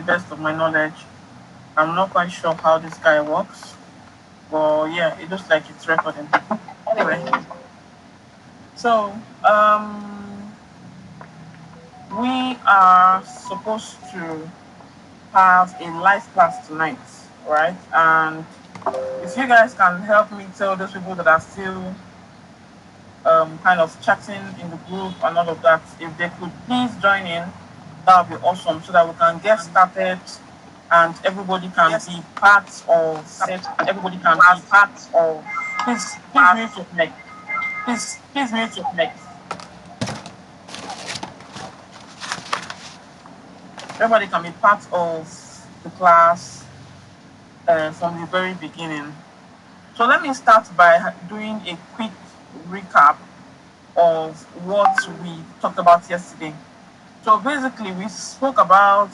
best of my knowledge. I'm not quite sure how this guy works, but yeah, it looks like it's recording. Anyway, so we are supposed to have a live class tonight, right? And if you guys can help me tell those people that are still kind of chatting in the group and all of that, if they could please join in, that would be awesome so that we can get started and everybody can be part of it. Everybody can be part of. Please mute your mic. Please mute your mic. Everybody can be part of the class from the very beginning. So let me start by doing a quick recap of what we talked about yesterday. So basically, we spoke about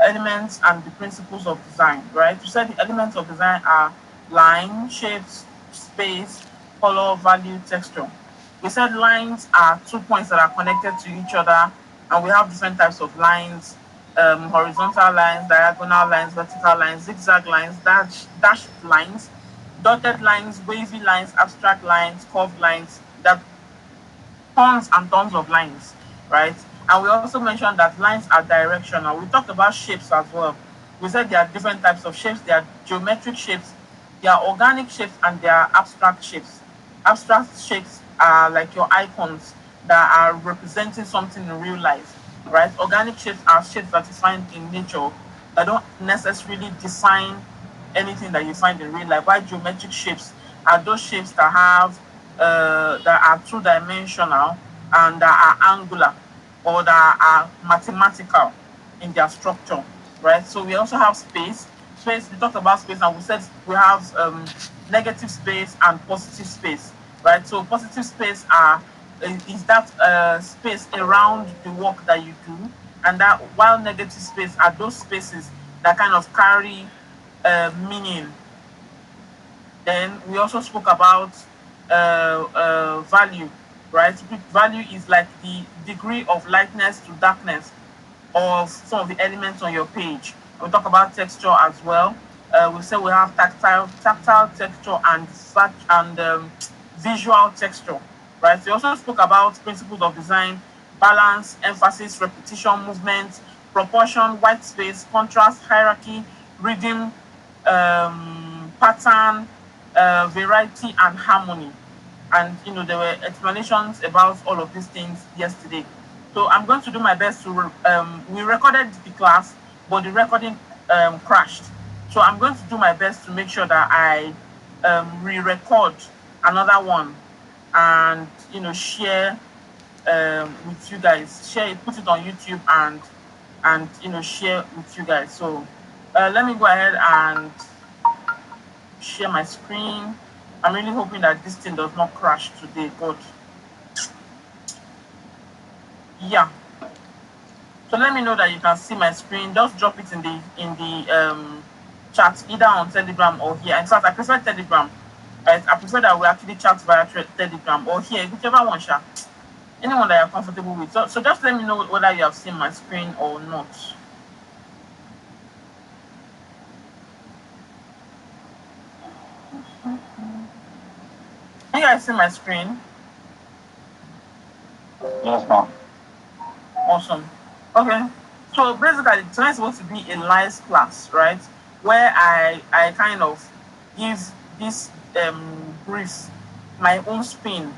elements and the principles of design, right? We said the elements of design are line, shapes, space, color, value, texture. We said lines are 2 points that are connected to each other, and we have different types of lines, horizontal lines, diagonal lines, vertical lines, zigzag lines, dashed lines, dotted lines, wavy lines, abstract lines, curved lines. That tons and tons of lines, right? And we also mentioned that lines are directional. We talked about shapes as well. We said there are different types of shapes. There are geometric shapes, there are organic shapes, and there are abstract shapes. Abstract shapes are like your icons that are representing something in real life, right? Organic shapes are shapes that you find in nature that don't necessarily define anything that you find in real life. While geometric shapes are those shapes that are two-dimensional and that are angular or that are mathematical in their structure, right? So we also have space. Space, we talked about space and we said we have negative space and positive space, right? So positive space is that space around the work that you do, and that while negative space are those spaces that kind of carry meaning. Then we also spoke about value, right? Value is like the degree of lightness to darkness of some of the elements on your page. We'll talk about texture as well. We say we have tactile texture and visual texture, right? We also spoke about principles of design, balance, emphasis, repetition, movement, proportion, white space, contrast, hierarchy, rhythm, pattern, variety, and harmony. And there were explanations about all of these things yesterday. So I'm going to do my best to. We recorded the class, but the recording crashed. So I'm going to do my best to make sure that I re-record another one and share with you guys. Share it, put it on YouTube and share with you guys. So let me go ahead and share my screen. I'm really hoping that this thing does not crash today, but yeah. So let me know that you can see my screen. Just drop it in the chat either on Telegram or here. In fact, I prefer Telegram. Right? I prefer that we actually chat via Telegram or here, whichever one, Sha. Anyone that you're comfortable with. So just let me know whether you have seen my screen or not. Can you guys see my screen? Yes, ma'am. Awesome. Okay. So basically, tonight's supposed to be a live class, right? Where I kind of give this brief my own spin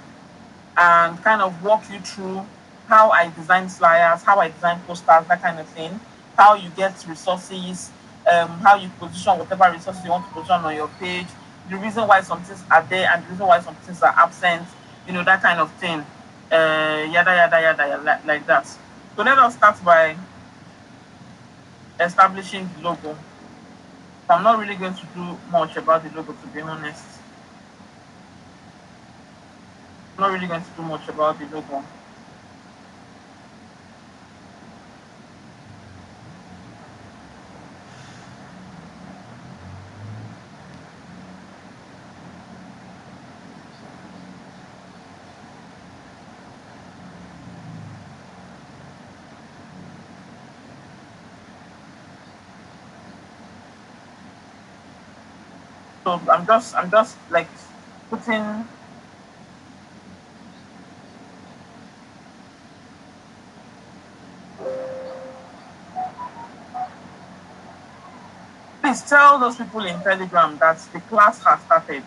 and kind of walk you through how I design flyers, how I design posters, that kind of thing, how you get resources, how you position whatever resources you want to position on your page, the reason why some things are there and the reason why some things are absent, that kind of thing. Yada yada yada, like that. So let us start by establishing the logo. I'm not really going to do much about the logo, to be honest. I'm not really going to do much about the logo. So I'm just like putting. Please tell those people in Telegram that the class has started.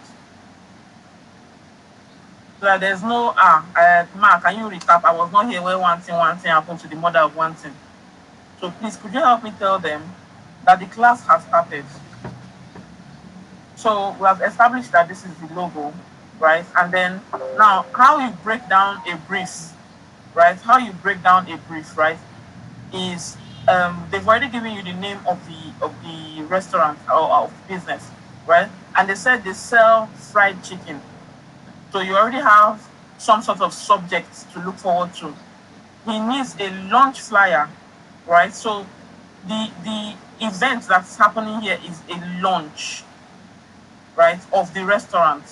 So that there's no Mark, can you recap? I was not here where one thing happened to the mother of one thing. So please, could you help me tell them that the class has started? So we have established that this is the logo, right? And then now how you break down a brief, right? How you break down a brief, right? Is they've already given you the name of the restaurant or of business, right? And they said they sell fried chicken. So you already have some sort of subject to look forward to. He needs a launch flyer, right? So the event that's happening here is a launch, right, of the restaurant.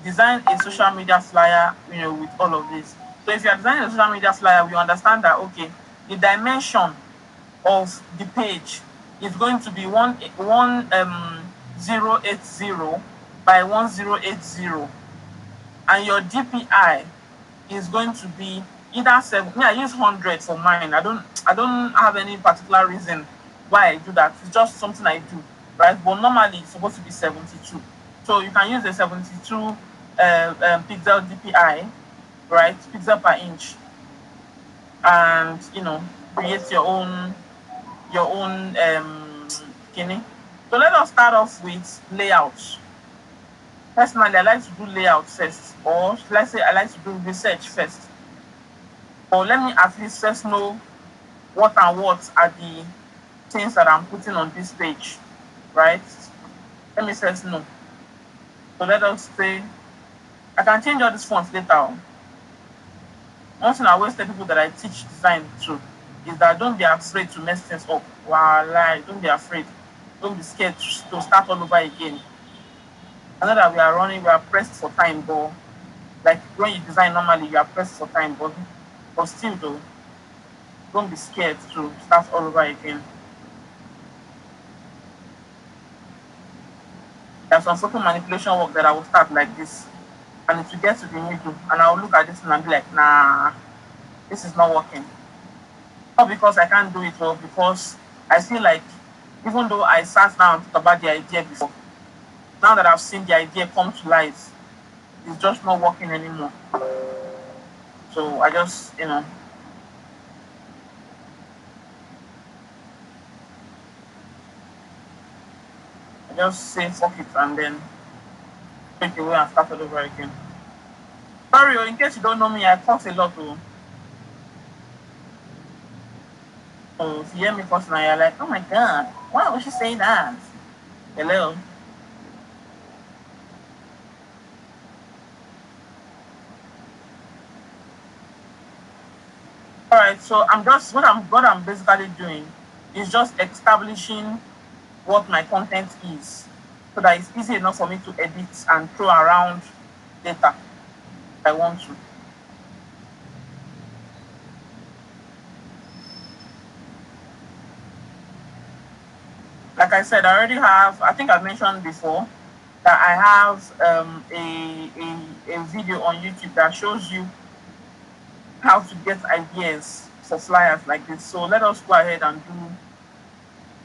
Design a social media flyer, with all of this. So if you are designing a social media flyer, we understand that okay, the dimension of the page is going to be 1080 by 1080, and your DPI is going to be either seven. Me, I use 100 for mine. I don't have any particular reason why I do that. It's just something I do, right? But normally it's supposed to be 72. So you can use a 72 pixel DPI, right? Pixel per inch, and create your own kidney. So let us start off with layout. Personally, I like to do layout first, or let's say I like to do research first. Or let me at least first know what and what are the things that I'm putting on this page, right? Let me first know. So let us say I can change all these fonts later. One thing I always tell people that I teach design to is that don't be afraid to mess things up. Wow, don't be afraid. Don't be scared to start all over again. I know that we are pressed for time, but like when you design normally, you are pressed for time, but still though, don't be scared to start all over again. There's some photo manipulation work that I will start like this, and it will get to the middle, and I will look at this and be like, nah, this is not working. Not because I can't do it well, because I feel like even though I sat down and thought about the idea before, now that I've seen the idea come to life, it's just not working anymore. So I just, I just say fuck it and then take away and start all over again. Sorry, in case you don't know me, I talk a lot. So if you hear me first now, you're like, oh my god, why would she say that? Hello. All right, so what I'm basically doing is just establishing what my content is, so that it's easy enough for me to edit and throw around data if I want to. Like I said, I already have. I think I mentioned before that I have a video on YouTube that shows you how to get ideas for flyers like this. So let us go ahead and do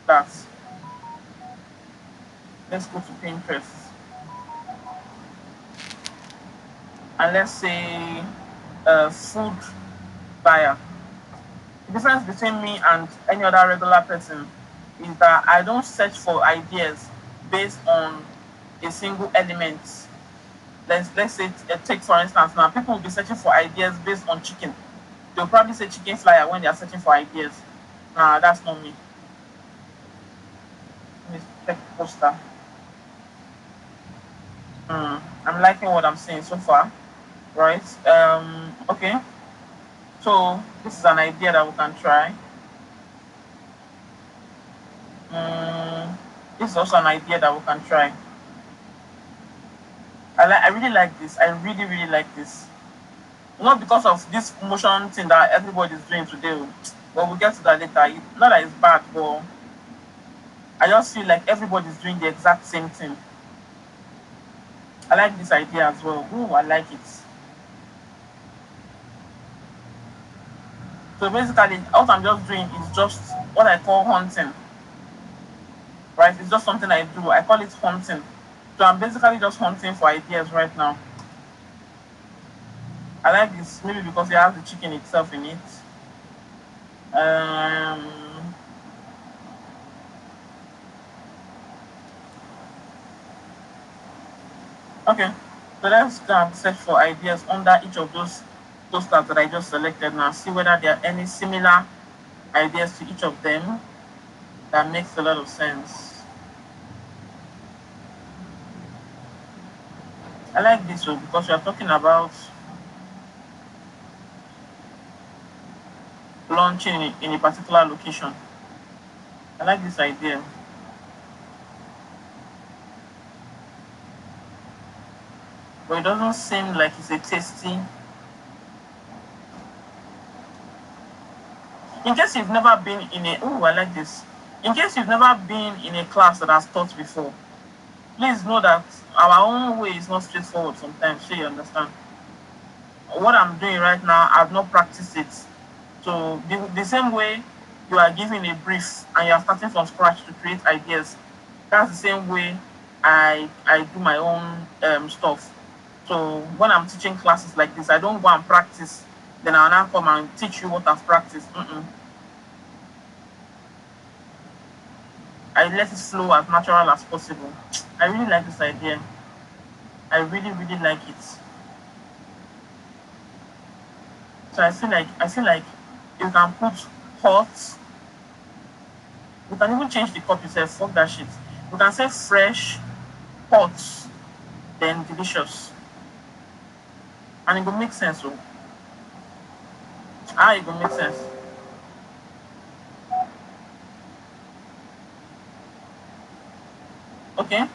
that. Let's go to Pinterest and let's say food buyer. The difference between me and any other regular person is that I don't search for ideas based on a single element. Let's say take for instance now people will be searching for ideas based on chicken. They'll probably say chicken flyer when they are searching for ideas. Nah, that's not me. Let me check poster. I'm liking what I'm seeing so far. Right. Okay. So this is an idea that we can try. This is also an idea that we can try. I really like this. I really really like this. Not because of this motion thing that everybody is doing today, but we'll get to that later. Not that it's bad, but I just feel like everybody's doing the exact same thing. I like this idea as well. Oh, I like it. So basically, what I'm just doing is just what I call hunting, right? It's just something I do. I call it hunting. So I'm basically just hunting for ideas right now. I like this maybe because it has the chicken itself in it. Um, okay, so let's go and search for ideas under each of those tabs that I just selected now. See whether there are any similar ideas to each of them that makes a lot of sense. I like this one because we are talking about launching in a particular location. I like this idea. But it doesn't seem like it's a tasty. In case you've never been in a, oh, I like this. In case you've never been in a class that has taught before, please know that our own way is not straightforward sometimes, so you understand. What I'm doing right now, I've not practiced it. So the same way you are giving a brief and you are starting from scratch to create ideas, that's the same way I do my own stuff. So when I'm teaching classes like this, I don't go and practice, then I'll now come and teach you what I've practiced. I let it flow as natural as possible. I really like this idea. I really, really like it. So I feel like you can put hot. We can even change the copy itself. Fuck that shit. We can say fresh, hot, then delicious, and it will make sense. Oh, it will make sense. Okay.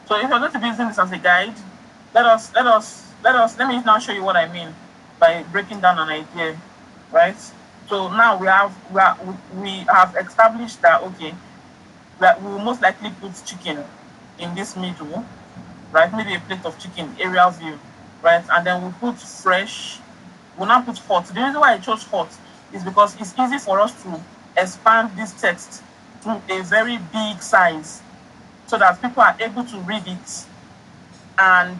So if you're going to be using this as a guide, let me now show you what I mean by breaking down an idea, right? So now we have established that okay, that we will most likely put chicken in this middle, right? Maybe a plate of chicken, aerial view, right? And then we put fresh, we'll now put hot. The reason why I chose hot is because it's easy for us to expand this text to a very big size so that people are able to read it and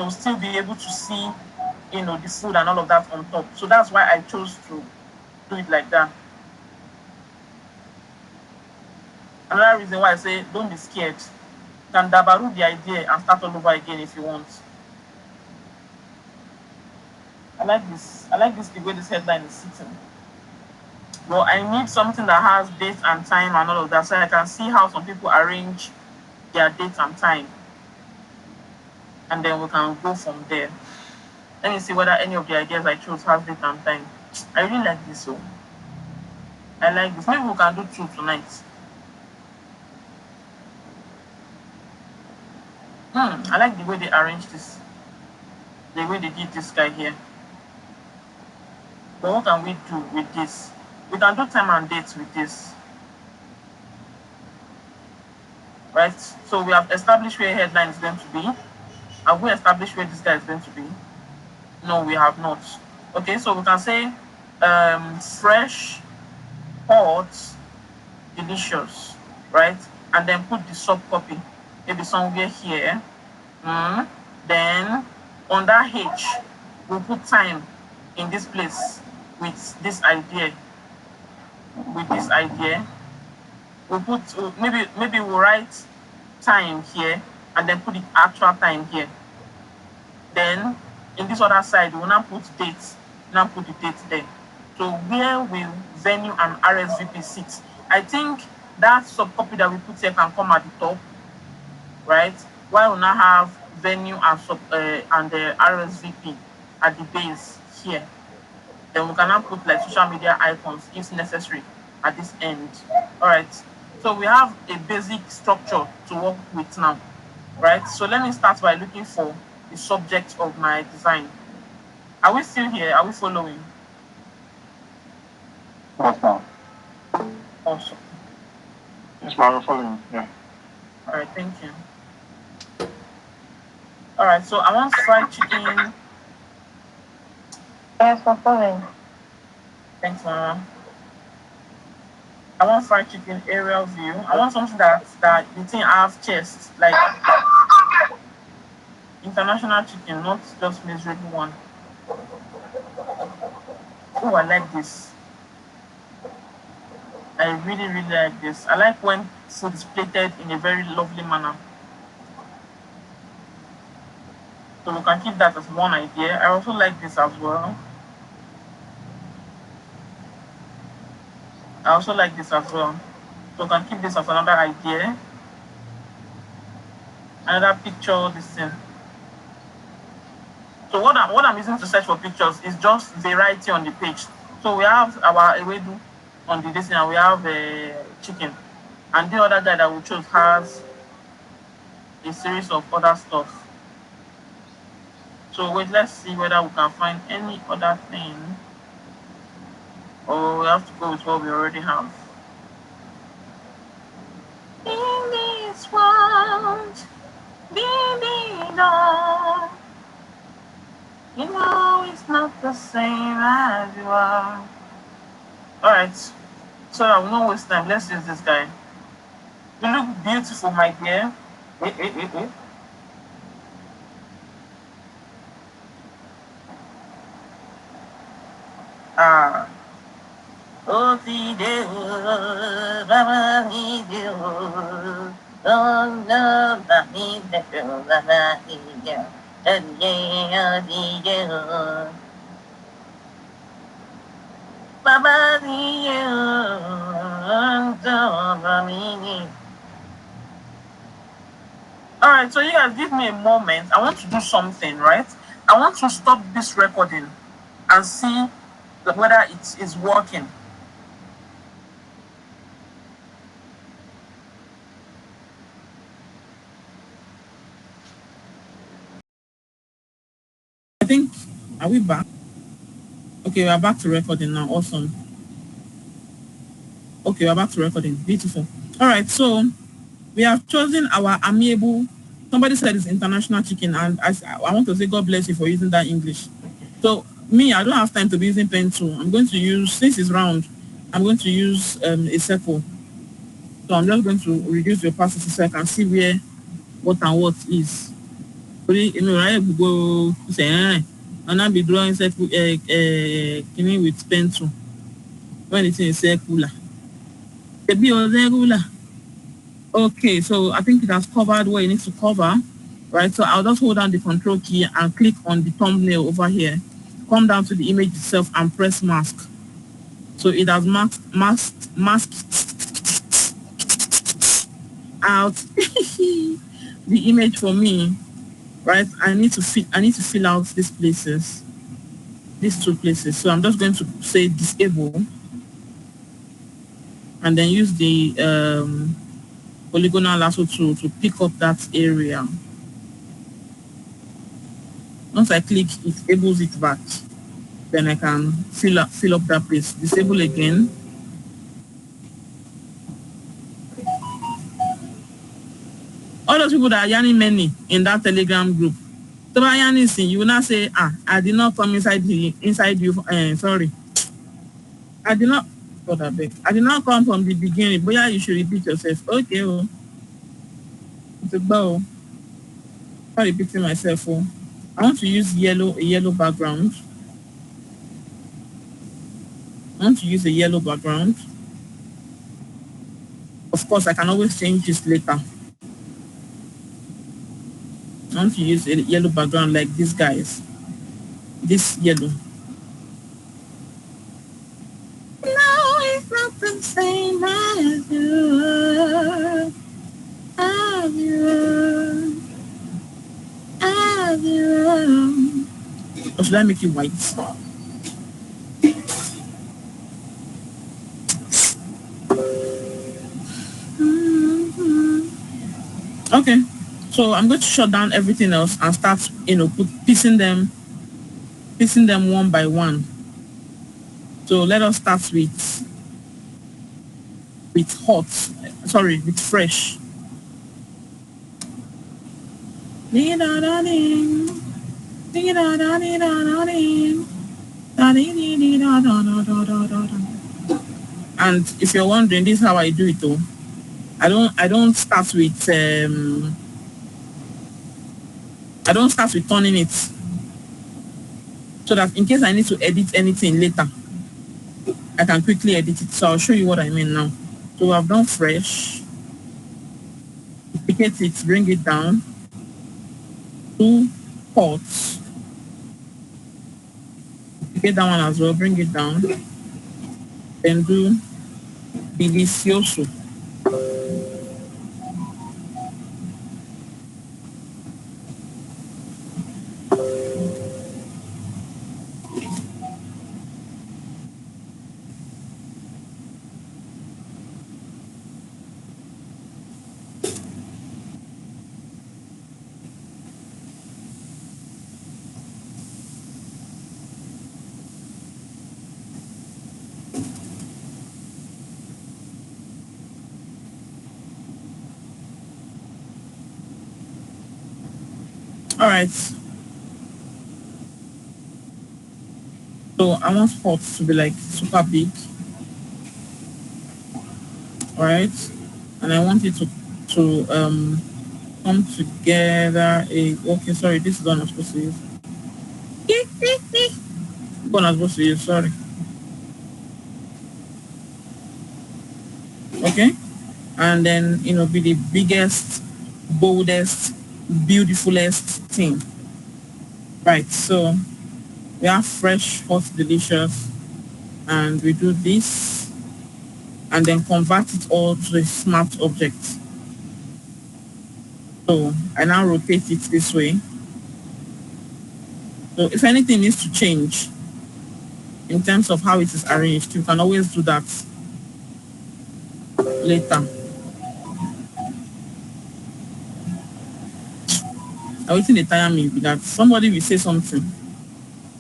still be able to see the food and all of that on top. So that's why I chose to do it like that. Another reason why I say don't be scared. You can dabaru the idea and start all over again if you want. I like this. I like this the way this headline is sitting. But I need something that has date and time and all of that so I can see how some people arrange their date and time. And then we can go from there. Let me see whether any of the ideas I chose has date and time. I really like this one. I like this. Maybe we can do two tonight. I like the way they arranged this. The way they did this guy here. But what can we do with this? We can do time and date with this. Right? So we have established where headline is going to be. Have we established where this guy is going to be? No, we have not. Okay, so we can say fresh, hot, delicious, right? And then put the sub copy, maybe somewhere here. Then on that H, we'll put time in this place with this idea. With this idea, we'll put maybe we'll write time here and then put the actual time here. Then in this other side, we'll now put date. Now put the date there. So where will venue and RSVP sit? I think that subcopy that we put here can come at the top, right? While we now have venue and the RSVP at the base here. Then we can now put like social media icons if necessary at this end. All right. So we have a basic structure to work with now, right? So let me start by looking for the subject of my design. Are we still here? Are we following? Yes, ma'am. Awesome. Yes, ma'am, we're following. Yeah. All right, thank you. All right, so I want fried chicken. Yes, for following. Thanks, Mama. I want fried chicken aerial view. I want something that the thing have chest, like international chicken, not just miserable one. Oh, I like this. I really, really like this. I like when food is plated in a very lovely manner. So we can keep that as one idea. I also like this as well. I also like this as well. So we can keep this as another idea, another picture, this thing. So what I'm using to search for pictures is just variety on the page. So we have our ewedu on the this thing, and we have chicken, and the other guy that we chose has a series of other stuff. So wait, let's see whether we can find any other thing, or we have to go with what we already have. In this world, baby, no, you know it's not the same as you are. All right, so I will not waste time. Let's use this guy. You look beautiful, my dear. Wait. Ah. Oh, see you, Mama, need you. Oh, no, I need you, Mama, need you. And yeah, I need you. Mama, need you. So, Mama, need you. All right, so you guys give me a moment. I want to do something, right? I want to stop this recording and see whether it is working. I think, are we back? Okay, we are back to recording now. Awesome. Okay, we're back to recording. Beautiful. All right, so we have chosen our amiable. Somebody said it's international chicken, and I want to say God bless you for using that English. So me, I don't have time to be using pen tool. I'm going to use, since it's round, I'm going to use a circle. So I'm just going to reduce the opacity so I can see where what and what is. You know, I have to go say, and I'll be drawing circle, with pen tool when it's in circular. It be a regular. Okay, so I think it has covered where it needs to cover, right? So I'll just hold down the control key and click on the thumbnail over here. Come down to the image itself and press mask. So it has masked out the image for me, right? I need to fill out these places, these two places. So I'm just going to say disable and then use the polygonal lasso tool to pick up that area. Once I click, it enables it back. Then I can fill up that place. Disable again. All those people that are yarning many in that Telegram group. So by yarning, you will not say, I did not come inside you. Sorry, I did not. God, I beg. I did not come from the beginning. But yeah, you should repeat yourself. Okay, oh, it's a bow. I'm repeating myself. Oh, I want to use a yellow background. I want to use a yellow background. Of course, I can always change this later. I want to use a yellow background like these guys. This yellow. No, it's not the same as you. As you. As you. Or should I make it white? Okay. So I'm going to shut down everything else and start, piecing them one by one. So let us start with hot. Sorry, with fresh. And if you're wondering, this is how I do it though. I don't start with turning it, so that in case I need to edit anything later, I can quickly edit it. So I'll show you what I mean now. So I've done fresh, duplicate it, bring it down, do pots, duplicate that one as well, bring it down, then do delicioso. All right. So I want pots to be like super big. All right, and I want it to come together. Okay, sorry, this is what I'm supposed to use. What I'm supposed to use, sorry. Okay, and then be the biggest, boldest, beautifulest thing. Right, so we have fresh, hot, delicious, and we do this, and then convert it all to a smart object. So I now rotate it this way. So if anything needs to change in terms of how it is arranged, you can always do that later. Everything they tire me be that somebody will say something.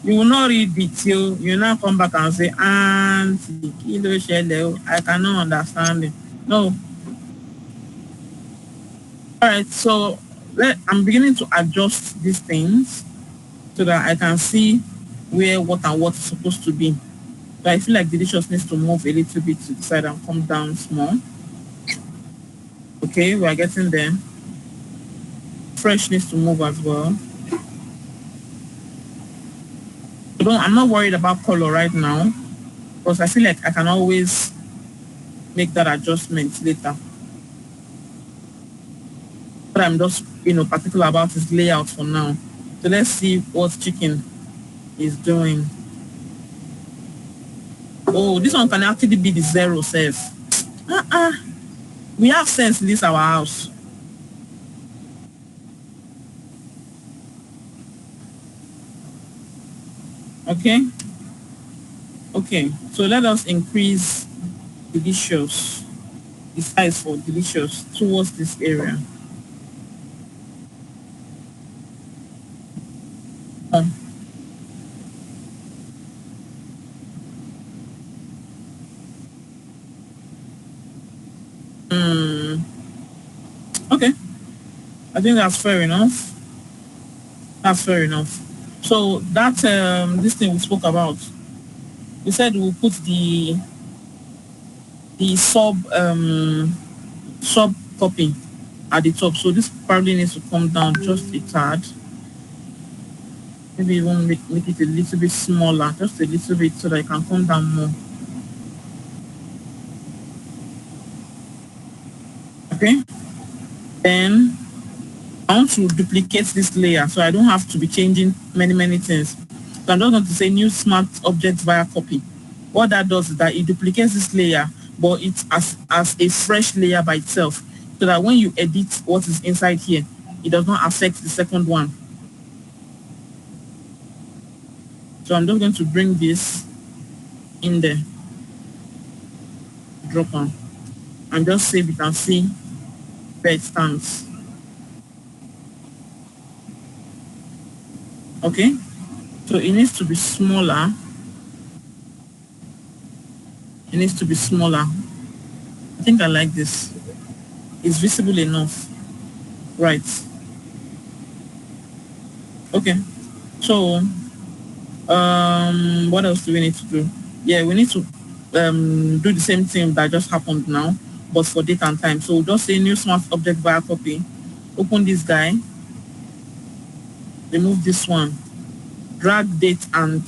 You will not read it, you now come back and say, Auntie, kilo shele, I cannot understand it. No. Alright, so I'm beginning to adjust these things so that I can see where what and what is supposed to be. So I feel like delicious needs to move a little bit to the side and come down small. Okay, we are getting there. Fresh needs to move as well. So I'm not worried about color right now because I feel like I can always make that adjustment later. What I'm just particular about is layout for now. So let's see what chicken is doing. Oh, this one can actually be the 0 self. We have sense in this our house. Okay, so let us increase delicious, the size for delicious towards this area. Okay, I think that's fair enough. So that this thing we spoke about, we said we'll put the sub copy at the top. So this probably needs to come down just a tad. Maybe even make it a little bit smaller, just a little bit, so that it can come down more. Okay. Then I want to duplicate this layer so I don't have to be changing many things. So I'm just going to say new smart object via copy. What that does is that it duplicates this layer, but it's as a fresh layer by itself, so that when you edit what is inside here, it does not affect the second one. So I'm just going to bring this in there, drop on, and just save it and see where it stands. Okay, so it needs to be smaller. It needs to be smaller. I think I like this. It's visible enough. Right. Okay, so what else do we need to do? Yeah, we need to do the same thing that just happened now, but for date and time. So just say new smart object via copy, open this guy, remove this one, drag date and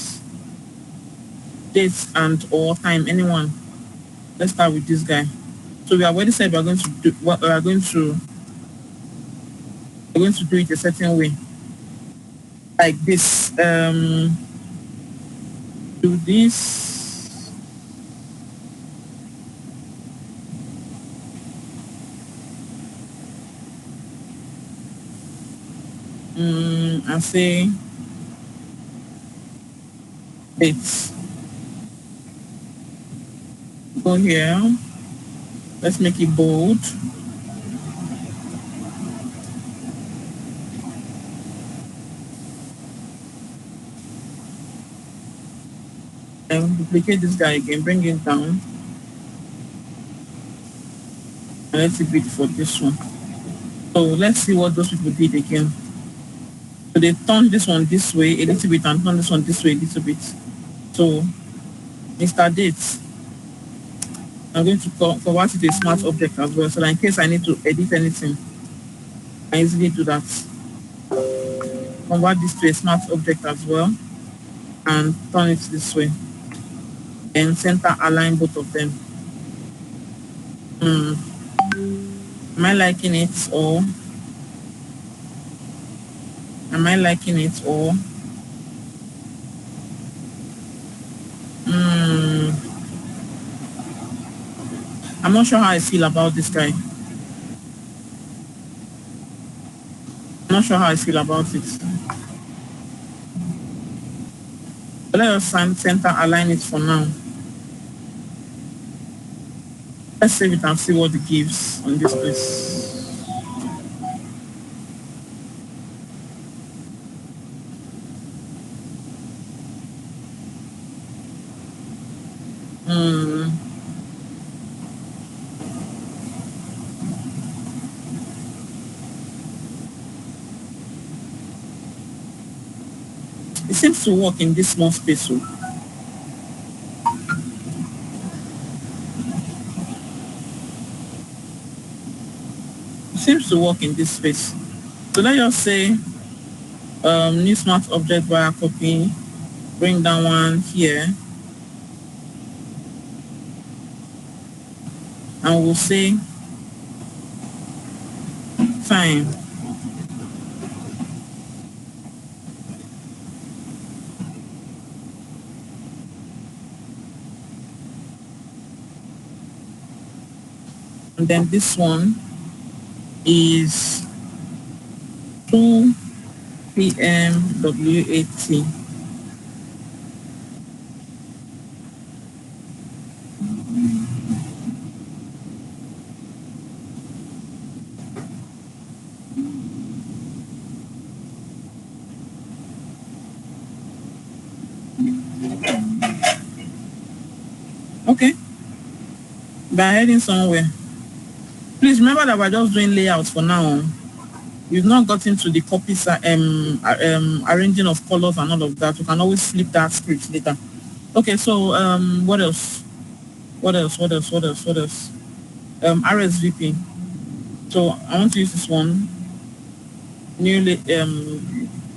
or time, anyone. Let's start with this guy. So we have already said we're going to do what we're going to do it a certain way, like this. Do this. And say dates. Go here. Let's make it bold. And duplicate this guy again, bring it down, and let's leave it for this one. So let's see what those people did again. So they turned this one this way a little bit and turned this one this way a little bit. So Mr. Dates, I'm going to convert it to a smart object as well, so that in case I need to edit anything, I easily do that. Convert this to a smart object as well and turn it this way. And center align both of them. Am I liking it or am I liking it or I'm not sure how I feel about this guy. I'm not sure how I feel about it. But let us center align it for now. Let's save it and see what it gives on this place. It seems to work in this small space. So it seems to work in this space. So let's just say new smart object via copy, bring down one here, and we'll say time. And then this one is 2 p.m. WAT. Okay, we're heading somewhere. Please remember that we're just doing layouts for now. We've not gotten to the copy arranging of colors and all of that. We can always flip that script later. Okay, so what else? What else? What else? What else? What else? RSVP. So I want to use this one. Newly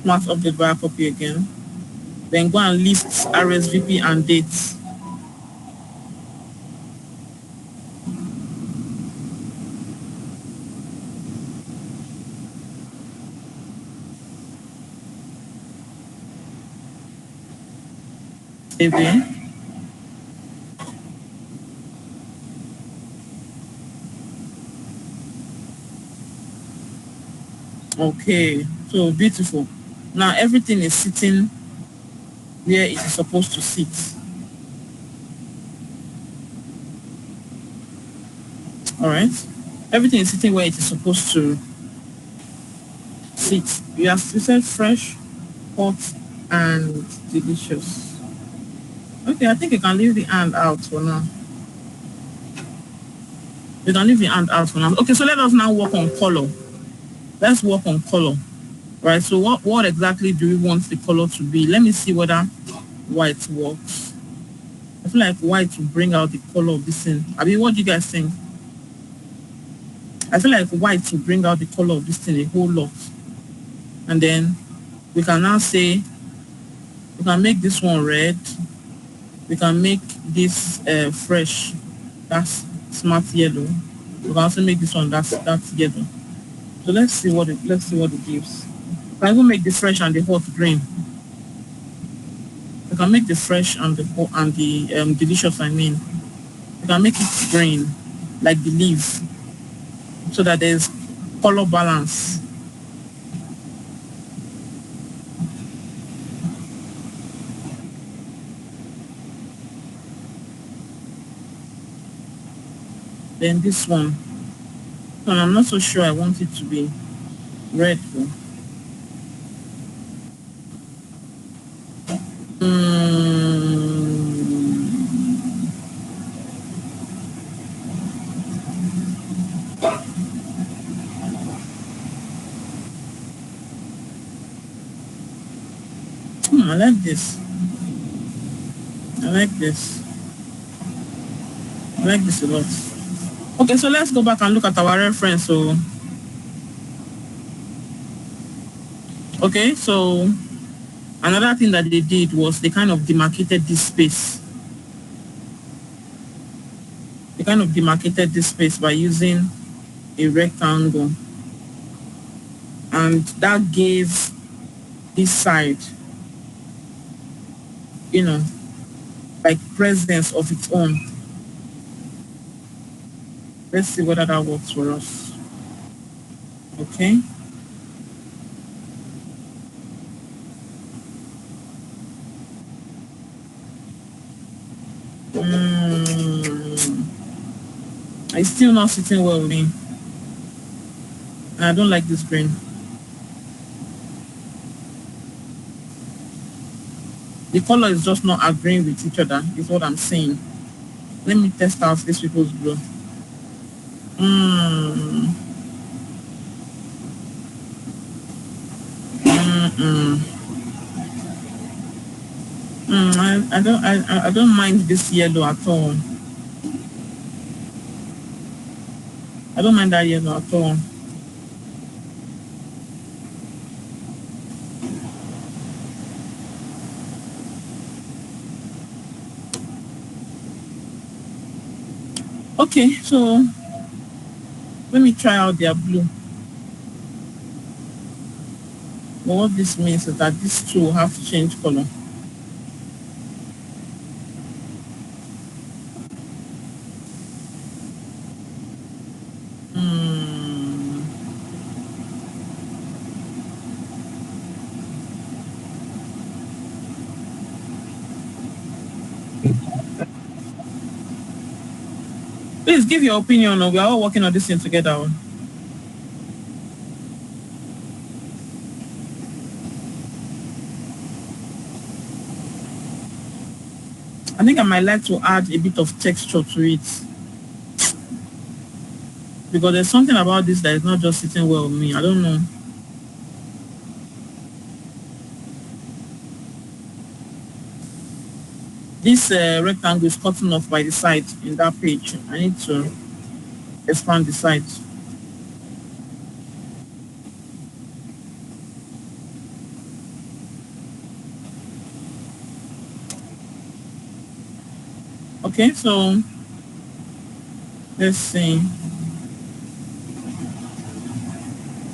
smart update via copy again. Then go and list RSVP and dates. Save it. Okay, so beautiful. Now everything is sitting where it is supposed to sit. All right, everything is sitting where it is supposed to sit. You have said fresh, hot, and delicious. Okay, I think you can leave the and out for now. You can leave the and out for now. Okay, so let us now work on color. Let's work on color. right? So what exactly do we want the color to be? Let me see whether white works. I feel like white will bring out the color of this thing. I mean, what do you guys think? I feel like white will bring out the color of this thing a whole lot. And then we can now say, we can make this one red. We can make this fresh. That's smart yellow. We can also make this one that's yellow. So let's see what it gives. We can even make the fresh and the hot green. We can make the fresh and the hot and the delicious. I mean, we can make it green, like the leaf, so that there's color balance. Then this one. So I'm not so sure I want it to be red though. I like this. I like this. I like this a lot. Okay, so let's go back and look at our reference. So, okay, so another thing that they did was they kind of demarcated this space. They kind of demarcated this space by using a rectangle. And that gave this side, you know, like presence of its own. Let's see whether that works for us. Okay. It's still not sitting well with me. And I don't like this green. The color is just not agreeing with each other, is what I'm saying. Let me test out these people's blue. I don't mind this yellow at all. I don't mind that yellow at all. Okay, so let me try out their blue. But what this means is that these two will have to change color. Please give your opinion. We are all working on this thing together. I think I might like to add a bit of texture to it. Because there's something about this that is not just sitting well with me. I don't know. This rectangle is cutting off by the side in that page. I need to expand the side. Okay, so let's see.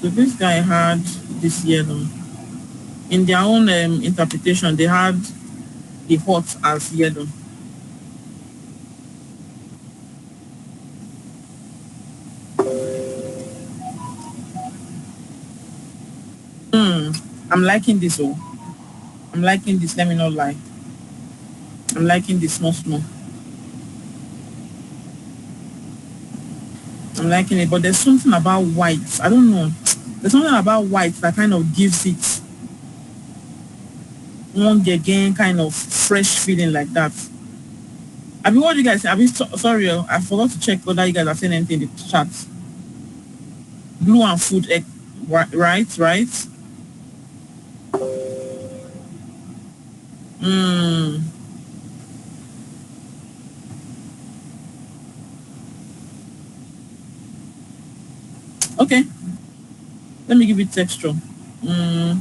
So this guy had this yellow. In their own interpretation, they had the hot as yellow. I'm liking this. Oh, I'm liking this. Let me not lie. I'm liking this small. I'm liking it, but there's something about white. I don't know. There's something about white that kind of gives it one again kind of fresh feeling like that. I mean, what do you guys say? Sorry, I forgot to check whether you guys are saying anything in the chat. Blue and food, right? Okay, let me give it texture. I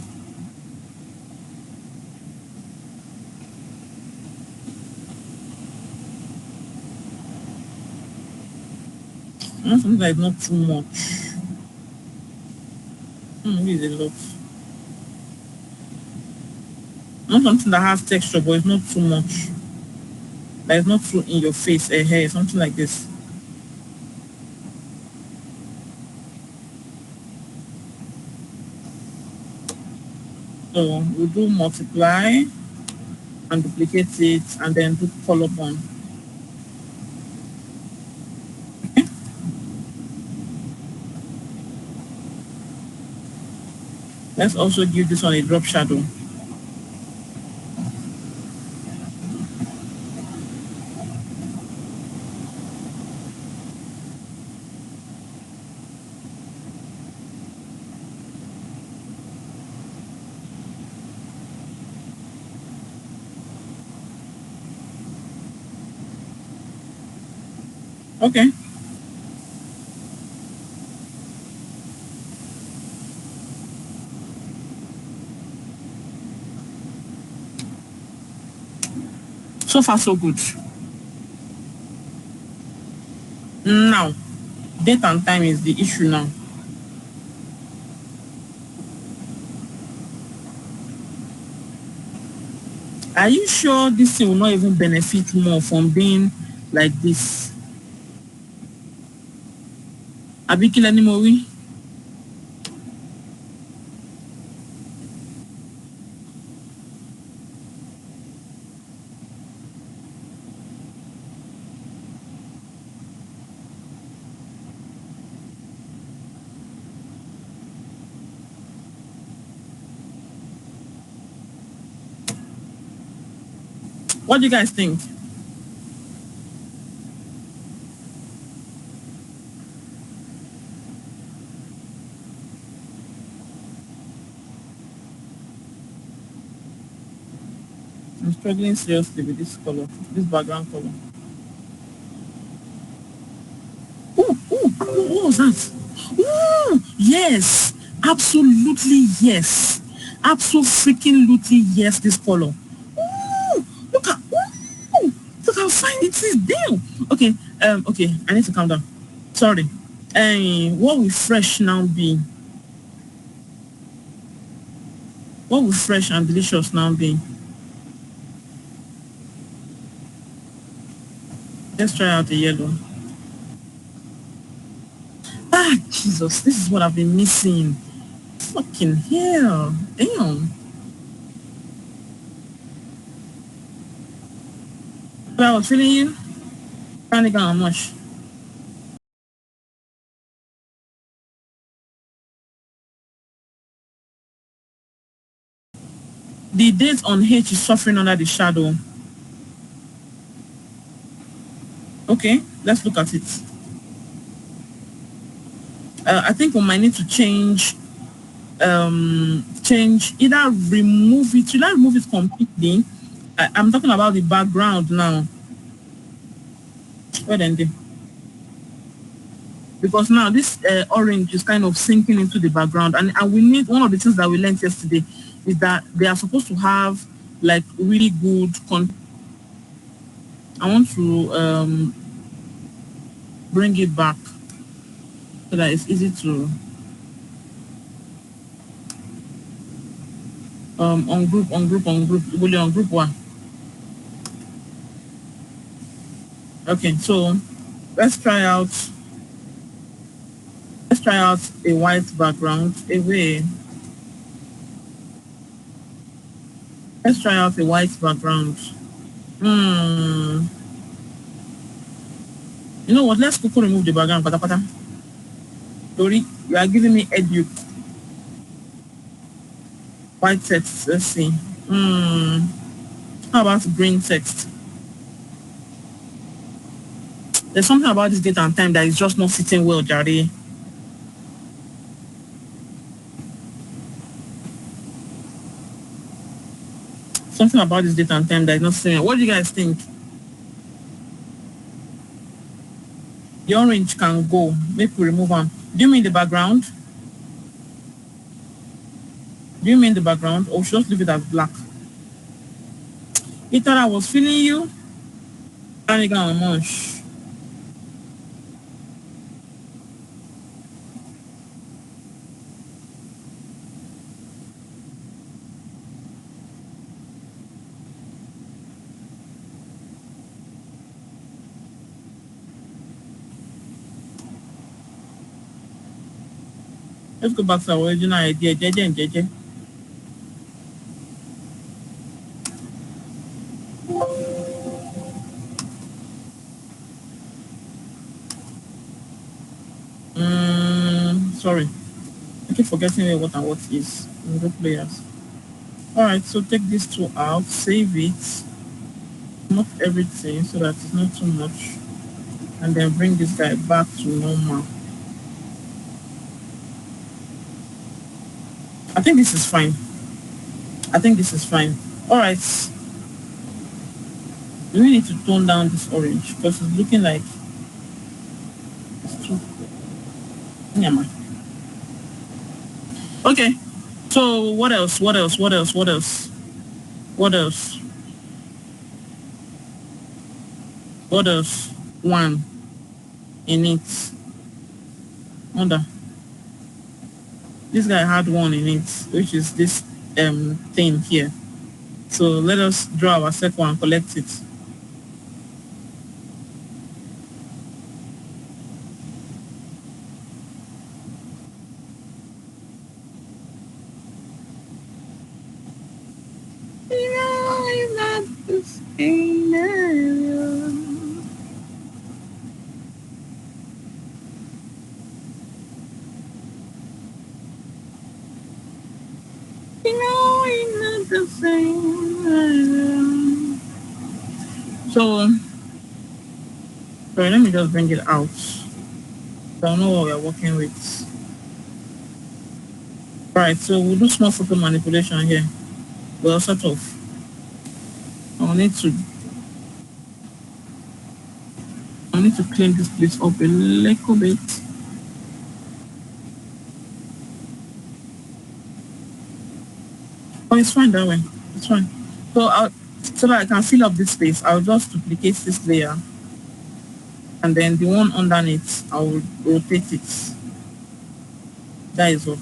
want something that is not too much. This is a lot. I want something that has texture, but it's not too much. That is not too in your face. Hair, something like this. So we'll do multiply and duplicate it, and then do color bond. Let's also give this one a drop shadow. Okay. So far, so good. Now, date and time is the issue now. Are you sure this thing will not even benefit more from being like this? Abikila ni mo wí. What do you guys think? I'm struggling seriously with this color, this background color. What was that? Ooh, yes, absolutely yes. Absolutely yes, this color. Ooh, look how fine it is. Damn. Okay, okay, I need to calm down. Sorry. What will fresh now be? What will fresh and delicious now be? Let's try out the yellow. Ah, Jesus, this is what I've been missing. Fucking hell. Damn. But I was feeling you. Trying to get how much? The date on H is suffering under the shadow. Okay, let's look at it. I think we might need to change either remove it. Should I remove it completely? I'm talking about the background now. Where then? Because now this orange is kind of sinking into the background, and we need, one of the things that we learned yesterday is that they are supposed to have like really good I want to bring it back so that it's easy to on group one. Okay, so let's try out a white background away. Let's try out a white background. You know what? Let's quickly remove the background. Pata pata. Dori, you are giving me edu. White text. Let's see. How about green text? There's something about this date and time that is just not sitting well, Jare. Something about this date and time that is not same. What do you guys think? The orange can go. Maybe we remove one. Do you mean the background? Do you mean the background? Or should just leave it as black? He thought I was feeling you. Much. Let's go back to our original idea. JJ and JJ. Sorry. I keep forgetting what and what is in the players. Alright, so take these two out, save it, not everything so that it's not too much, and then bring this guy back to normal. I think this is fine. Alright. We need to tone down this orange because it's looking like it's too. Yeah, okay. So what else? What else? One in it. Wonder. This guy had one in it, which is this thing here. So let us draw our second and collect it. So, sorry, let me just bring it out. So I know what we are working with. Right, so we'll do small photo manipulation here. Well, sort of. I'll need to clean this place up a little bit. Oh, it's fine that way. It's fine. So that I can fill up this space, I'll just duplicate this layer. And then the one underneath, I will rotate it. That is all.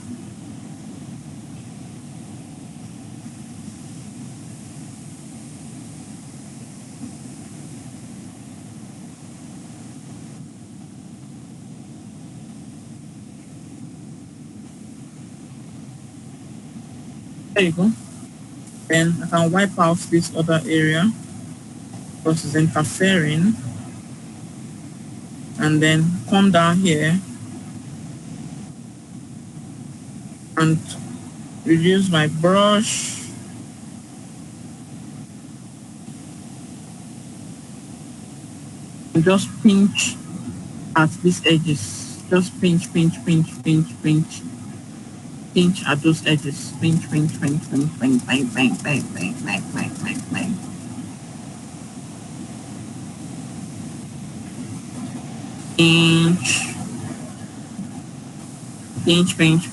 There you go. Then I can wipe out this other area because it's interfering. And then come down here and reduce my brush. And just pinch at these edges. Just pinch at those edges. Pinch.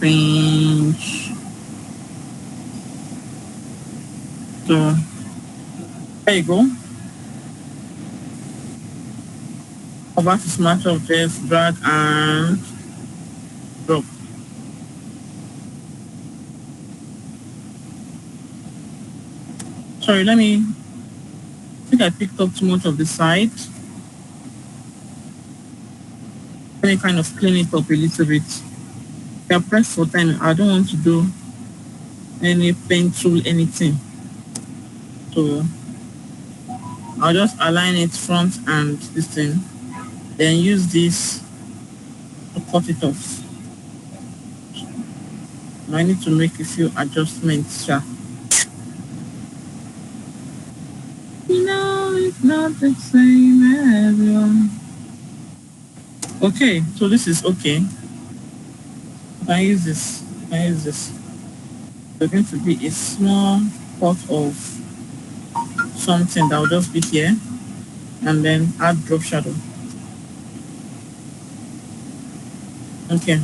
Pinch. So there you go. About to smash of this, drag and drop. Sorry, I think I picked up too much of the side. Let me kind of clean it up a little bit. If you're pressed for time, I don't want to do any pen tool, anything. So I'll just align it front and this thing. Then use this to cut it off. I need to make a few adjustments. No, it's not the same as everyone. Okay, so this is okay. I can use this. There's going to be a small pot of something that will just be here, and then add drop shadow. Okay.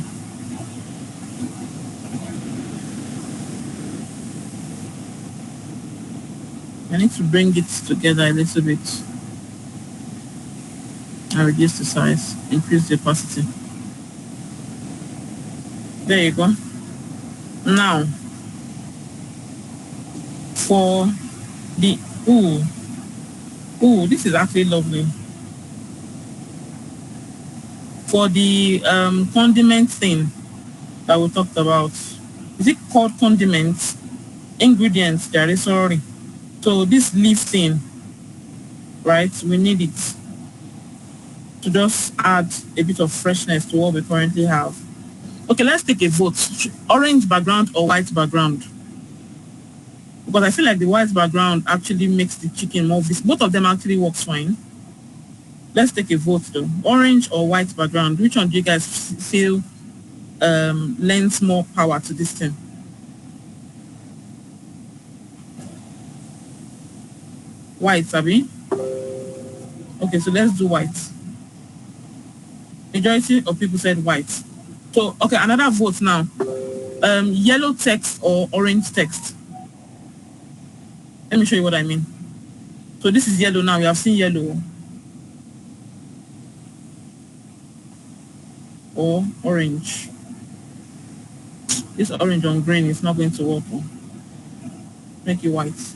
I need to bring it together a little bit and reduce the size, increase the opacity. There you go. Now, for the, this is actually lovely. For the condiment thing that we talked about, is it called condiments? Ingredients, there is, sorry. So this leaf thing, right, we need it to just add a bit of freshness to what we currently have. Okay, let's take a vote. Orange background or white background? Because I feel like the white background actually makes the chicken more visible. Both of them actually works fine. Let's take a vote though. Orange or white background? Which one do you guys feel lends more power to this thing? White, Sabi? Okay, so let's do white. Majority of people said white. So, okay, another vote now. Yellow text or orange text? Let me show you what I mean. So this is yellow now. We have seen yellow. Or orange. This orange on green is not going to work. Make it white.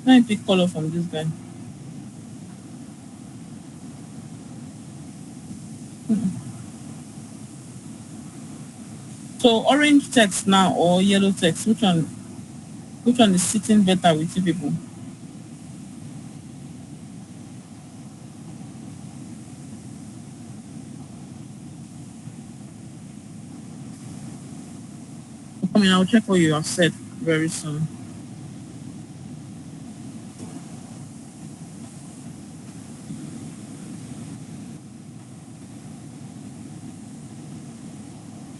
Let me pick color from this guy. So orange text now or yellow text, which one is sitting better with you people? I mean, I'll check what you have said very soon.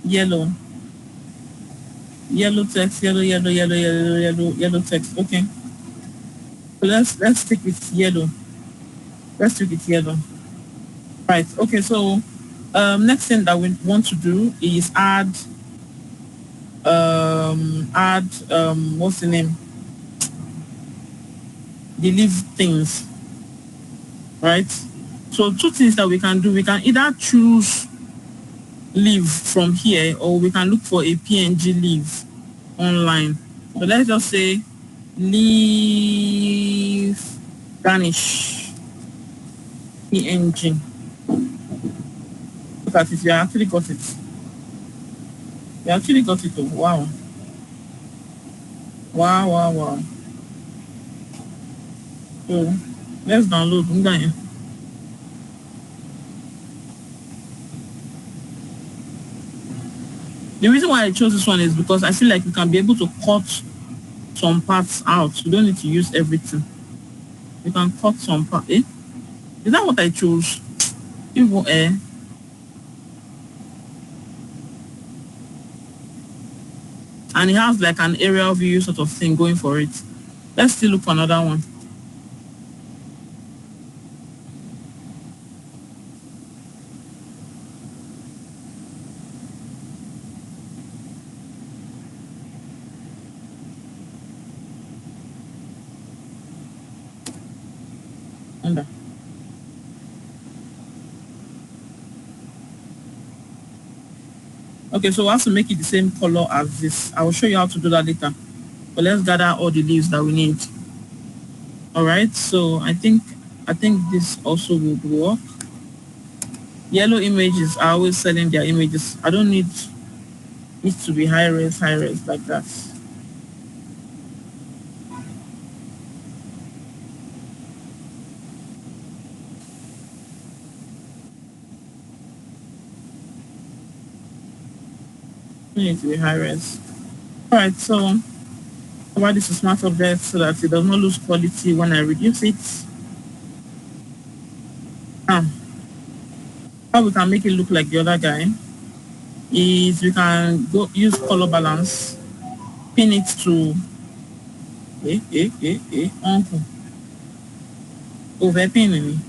Yellow. Yellow text, yellow text. Okay. So let's stick with yellow. Let's stick with yellow. Right. Okay. So next thing that we want to do is add what's the name? The leaf things. Right. So two things that we can do. We can either choose leave from here or we can look for a PNG leave online. So let's just say leave garnish PNG. Look at it, you actually got it. You actually got it. Oh, wow. Wow. So let's download. The reason why I chose this one is because I feel like we can be able to cut some parts out. We don't need to use everything. We can cut some parts. Is that what I chose? Even and it has like an aerial view sort of thing going for it. Let's still look for another one. Under. Okay, so we have to make it the same color as this. I will show you how to do that later. But let's gather all the leaves that we need. All right, so I think this also would work. Yellow images are always selling their images. I don't need it to be high res like that. Pin it to be high res. Alright, so cover this to smart object so that it does not lose quality when I reduce it. Now, how we can make it look like the other guy is we can go use color balance, pin it to uncle over pinning,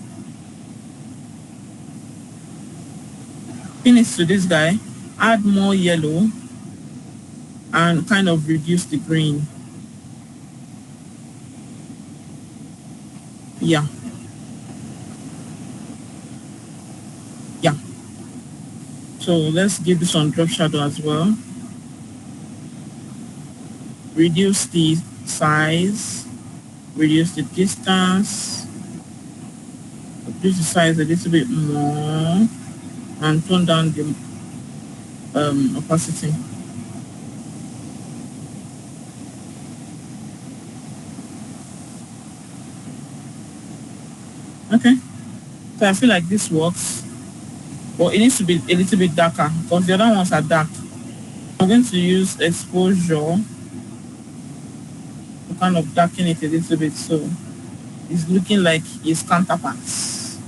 pin it to this guy, add more yellow and kind of reduce the green. Yeah. Yeah. So let's give this one drop shadow as well. Reduce the size, reduce the distance, reduce the size a little bit more, and tone down the opacity. Okay. So I feel like this works, but it needs to be a little bit darker because the other ones are dark. I'm going to use exposure to kind of darken it a little bit so it's looking like its counterparts.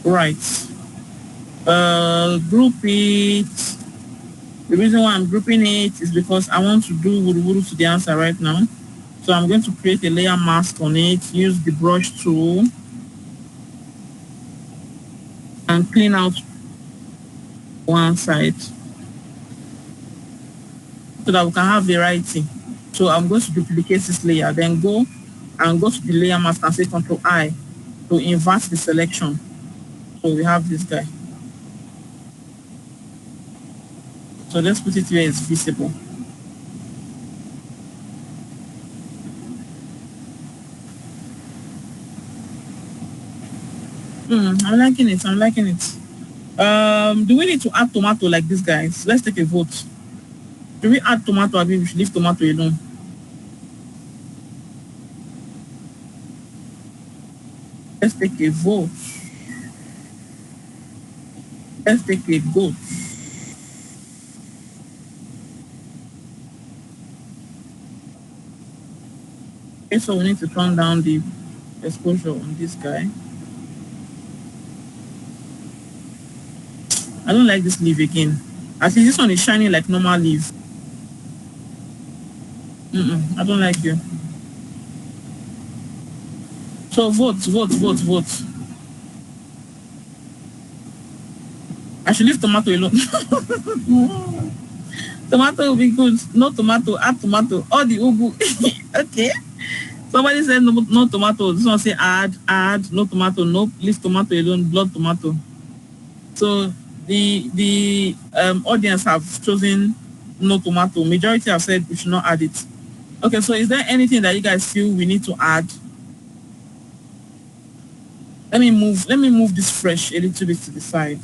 Right. Group it. The reason why I'm grouping it is because I want to do wuru to the answer right now. So I'm going to create a layer mask on it, use the brush tool, and clean out one side so that we can have variety. So I'm going to duplicate this layer, then go to the layer mask and say Ctrl I to invert the selection. So we have this guy. So let's put it where it's visible. I'm liking it. I'm liking it. Do we need to add tomato like this, guys? Let's take a vote. Do we add tomato or we should leave tomato alone? Let's take a vote. Let's take a vote. Okay, so we need to turn down the exposure on this guy. I don't like this leaf again. At least this one is shining like normal leaf. I don't like you. So vote. I should leave tomato alone. Tomato will be good. No tomato, add tomato. All the ugu. Okay. Somebody said no tomato. This one say add, no tomato, no, leave tomato alone, blood tomato. So the audience have chosen no tomato. Majority have said we should not add it. Okay, so is there anything that you guys feel we need to add? Let me move this fresh a little bit to the side.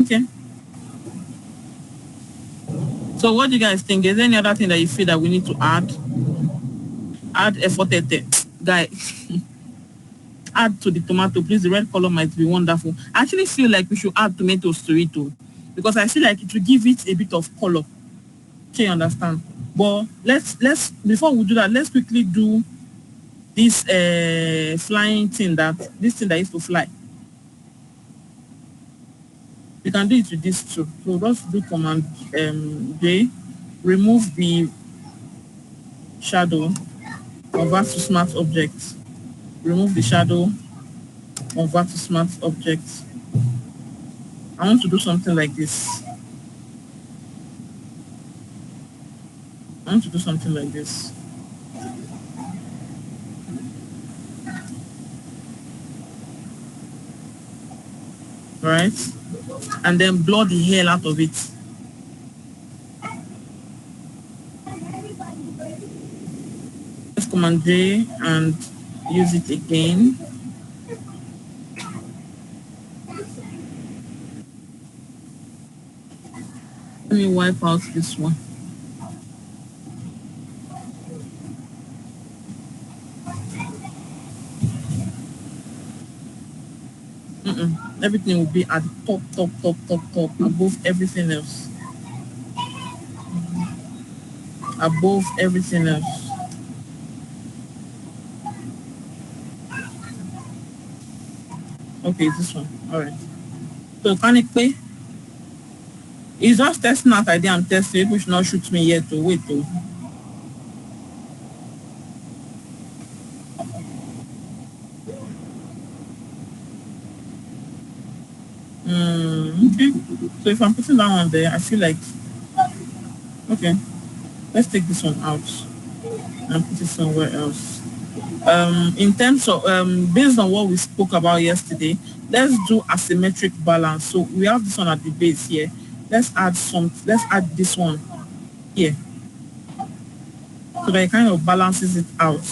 Okay. So what do you guys think? Is there any other thing that you feel that we need to add? Add effortete. Guy. Add to the tomato, please. The red color might be wonderful. I actually feel like we should add tomatoes to it too, because I feel like it will give it a bit of color. Okay, you understand? But let's before we do that, let's quickly do this flying thing this thing that used to fly. You can do it with this too. So just do Command J, remove the shadow, convert to smart object. Remove the shadow, convert to smart object. I want to do something like this. I want to do something like this. Right? And then blur the hell out of it. Press Command J and use it again. Let me wipe out this one. Everything will be at the top, top, top, top, top, above everything else. Above everything else. Okay, it's this one. All right. So can it pay? It's just testing out idea. I'm testing. People should not shoot me yet. To wait. To. Okay. So if I'm putting that one there, I feel like okay. Let's take this one out and put it somewhere else. In terms of based on what we spoke about yesterday, let's do asymmetric balance. So we have this one at the base here. Let's add some. Let's add this one here, so that it kind of balances it out.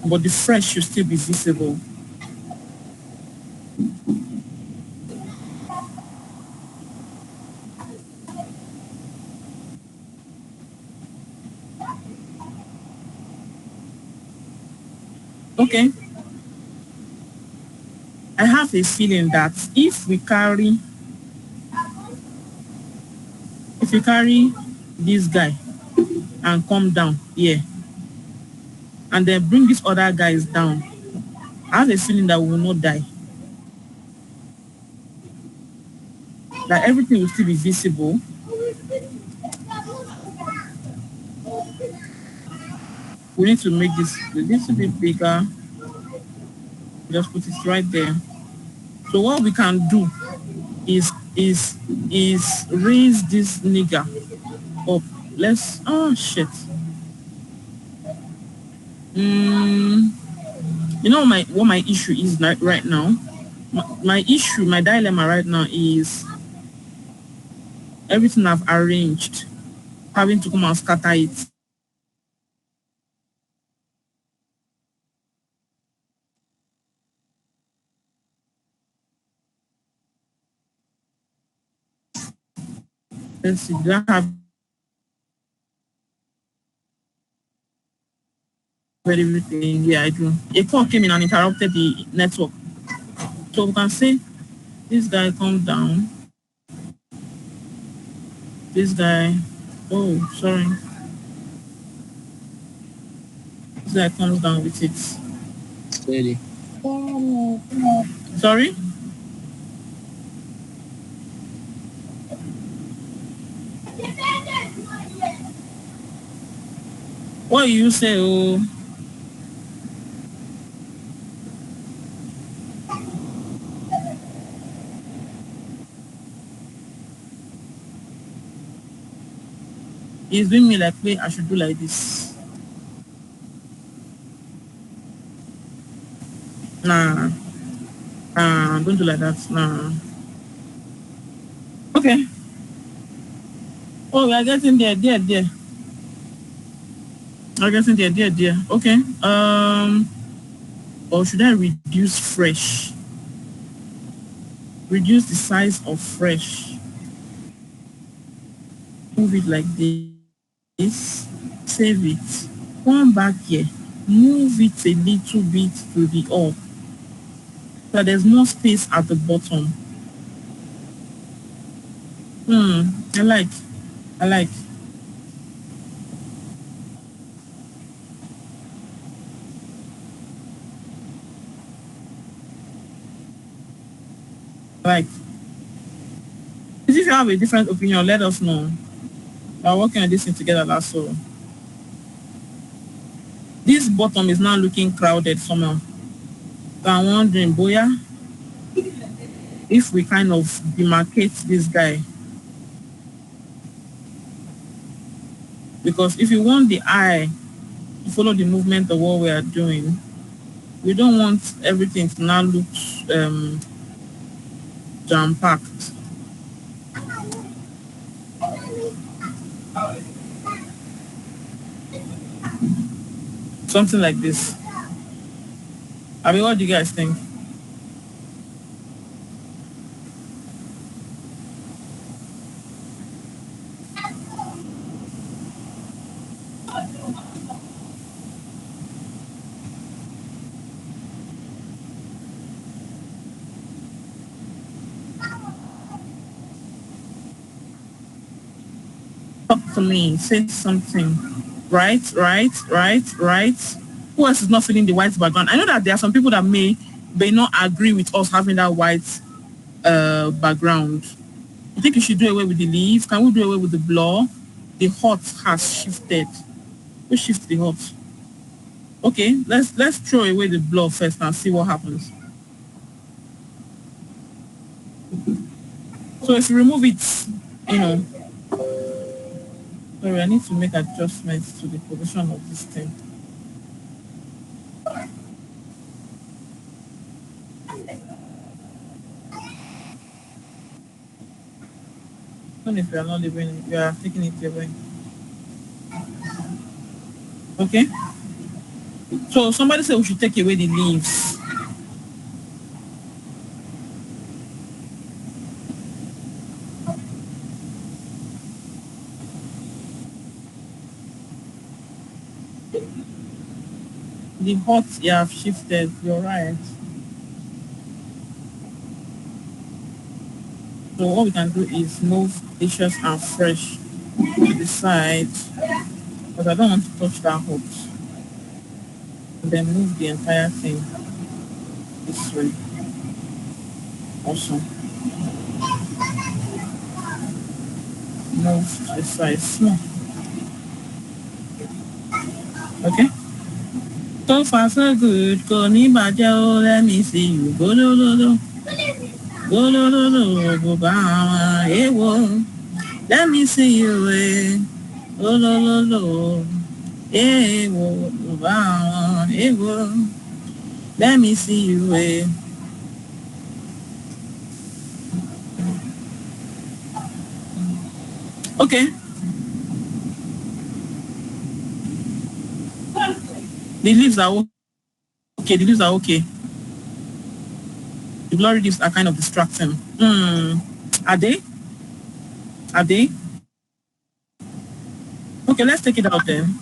But the fresh should still be visible. Okay. I have a feeling that if we carry this guy and come down here and then bring these other guys down, I have a feeling that we will not die. That everything will still be visible. We need to make this a little bit bigger. Just put it right there. So what we can do is raise this nigger up. Let's oh shit. You know what my issue is right now? My issue, my dilemma right now is everything I've arranged, having to come and scatter it. Let's see, do I have everything? Yeah, I do. A call came in and interrupted the network. So we can say this guy come down. This guy, oh, sorry. This guy comes down with it. Steady. Sorry? What you say, oh? He's doing me like, wait, I should do like this. Nah. Don't do like that. Nah. Okay. Oh, we are getting there. We're getting there. Okay. Or should I reduce fresh? Reduce the size of fresh. Move it like this. Save it. Come back here. Move it a little bit to the up. So there's more space at the bottom. I like. Like, if you have a different opinion, let us know. We're working on this thing together last so. This bottom is now looking crowded somehow. So I'm wondering, Boya, if we kind of demarcate this guy. Because if you want the eye to follow the movement of what we are doing, we don't want everything to now look jam-packed. Something like this. I mean, what do you guys think? to me. Say something. Right, right, right, right. Who else is not feeling the white background? I know that there are some people that may not agree with us having that white background. You think you should do away with the leaf? Can we do away with the blur? The hot has shifted. We shift the hot. Okay, let's throw away the blur first and see what happens. So if you remove it, you know, sorry, I need to make adjustments to the position of this thing. Even if you are not leaving it, you are taking it away. Okay. So somebody said we should take away the leaves. The hot, yeah, have shifted. You're right. So what we can do is move dishes and fresh to the side, because I don't want to touch that hot. And then move the entire thing this way. Also move to the side small. Okay. So far so good. Kò ní bàjẹ́ o, let me see you. Golololo. Golololo. Bó bá wọn èèwọ̀. Let me see you. Golololo. Èèwọ̀. Bó bá wọn èèwọ̀. Let me see you. Okay. The leaves are okay. The leaves are okay. The blurry leaves are kind of distracting. Are they? Are they? Okay, let's take it out then.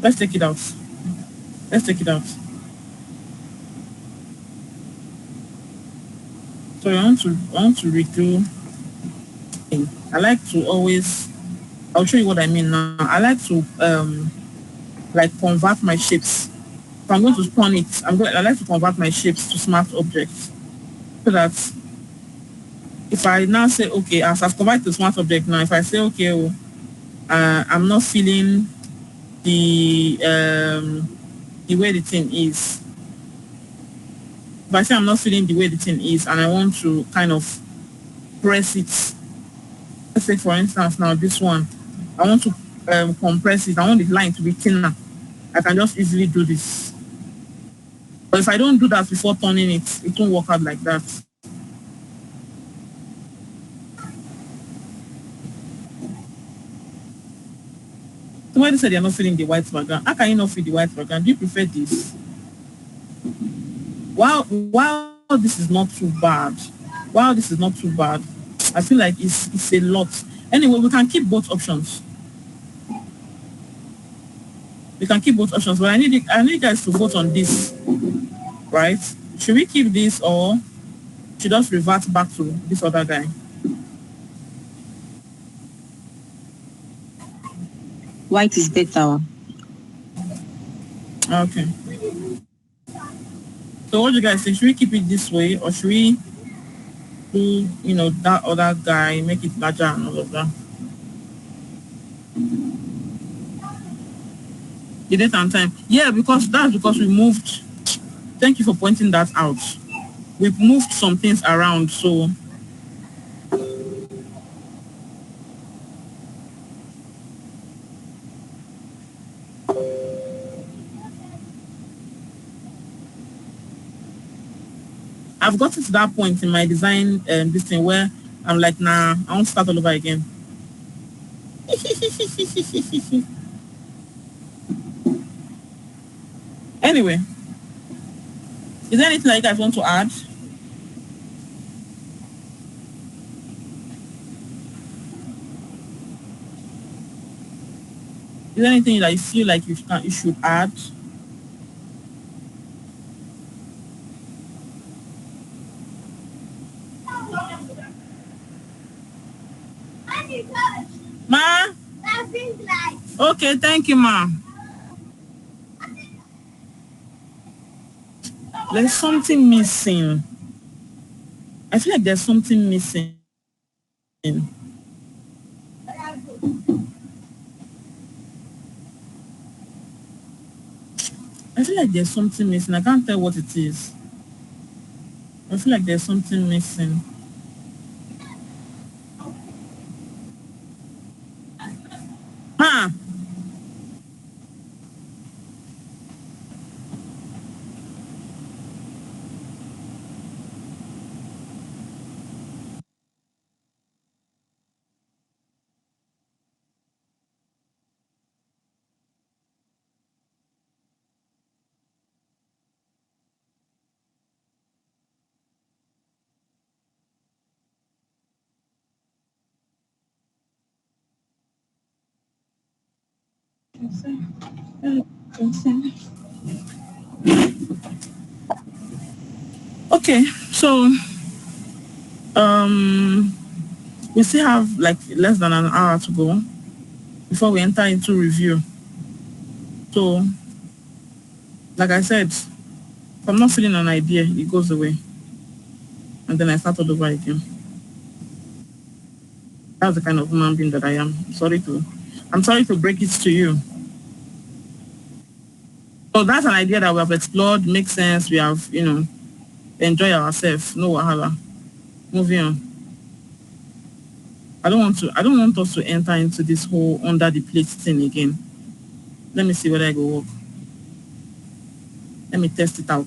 Let's take it out. Let's take it out. So I want to redo. I like to always. I'll show you what I mean now. I like to like convert my shapes. If I'm going to spawn it, I like to convert my shapes to smart objects, so that if I now say okay, as I've converted to smart object now, if I say okay, I'm not feeling the way the thing is. If I say I'm not feeling the way the thing is, and I want to kind of press it, let's say for instance now this one, I want to compress it. I want the line to be thinner. I can just easily do this. But if I don't do that before turning it, it won't work out like that. Somebody said they're not feeling the white background. How can you not feel the white background? Do you prefer this? While this is not too bad, while this is not too bad, I feel like it's a lot. Anyway, we can keep both options. We can keep both options, but I need you guys to vote on this, right? Should we keep this or should just revert back to this other guy? White is better. Okay. So what do you guys think? Should we keep it this way or should we do, that other guy, make it larger and all of that? The date and time. Yeah, because we moved. Thank you for pointing that out. We've moved some things around, so I've gotten to that point in my design this thing where I'm like, nah, I want to start all over again. Anyway, is there anything that you guys want to add? Is there anything that you feel like you should add? Ma? Okay, thank you, ma. There's something missing. I feel like there's something missing. I feel like there's something missing. I can't tell what it is. I feel like there's something missing. Huh? Okay, so um we still have like less than an hour to go before we enter into review. So, like I said, if I'm not feeling an idea, it goes away. And then I start all over again. That's the kind of human being that I am. I'm sorry to break it to you. So that's an idea that we have explored, makes sense. We have, enjoy ourselves. No wahala. Moving on. I don't want us to enter into this whole under the plate thing again. Let me see whether I go work. Let me test it out.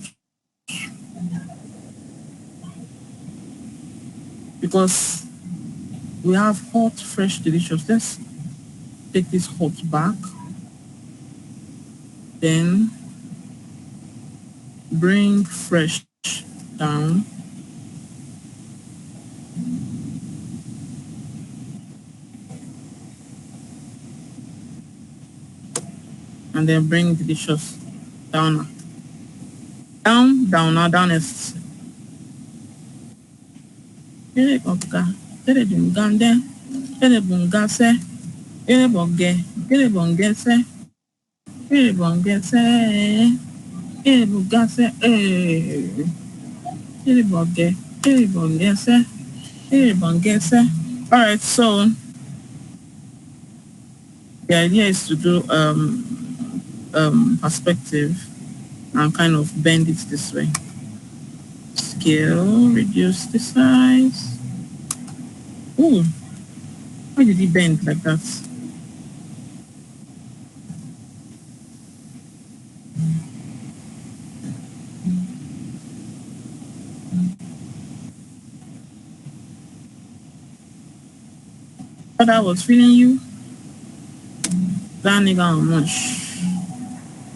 Because we have hot, fresh, delicious. Let's take this hot back. Then bring fresh down. And then bring delicious down. Down is Tere Oka, Tere Dungande, Tere Bungase, Tere Bonge, Tere Bongese, Tere Bongese, Tere Bungase, Tere Bonge, Tere Bongese, Tere Bongese. Alright, so the idea is to do perspective and kind of bend it this way. Scale, reduce the size. Ooh, why did it bend like that? Thought I was feeling you. That nigga on much.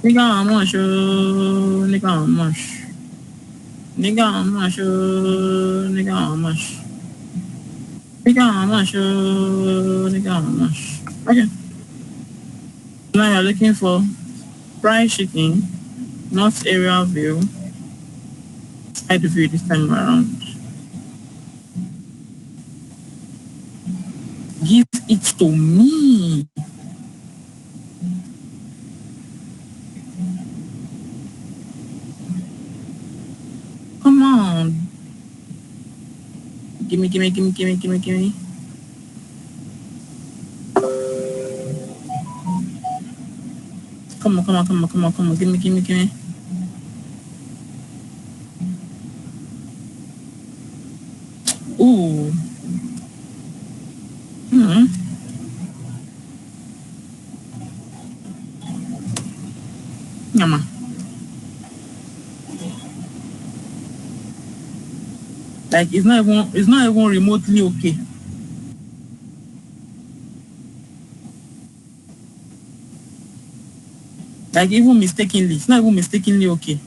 Nigga on much, oh, nigga on much. Nigga on much, oh, nigga on much. Nigga on much, oh, nigga on much. Okay. Now you're looking for fried chicken, not aerial view, side view this time around. Give it to me. Come on. Gimme, gimme, gimme, gimme, gimme, gimme. Come on, come on, come on, come on, come on. Gimme, gimme, gimme. Ooh. Hmm. Yama. Like it's not even remotely okay. Like even mistakenly, it's not even mistakenly okay.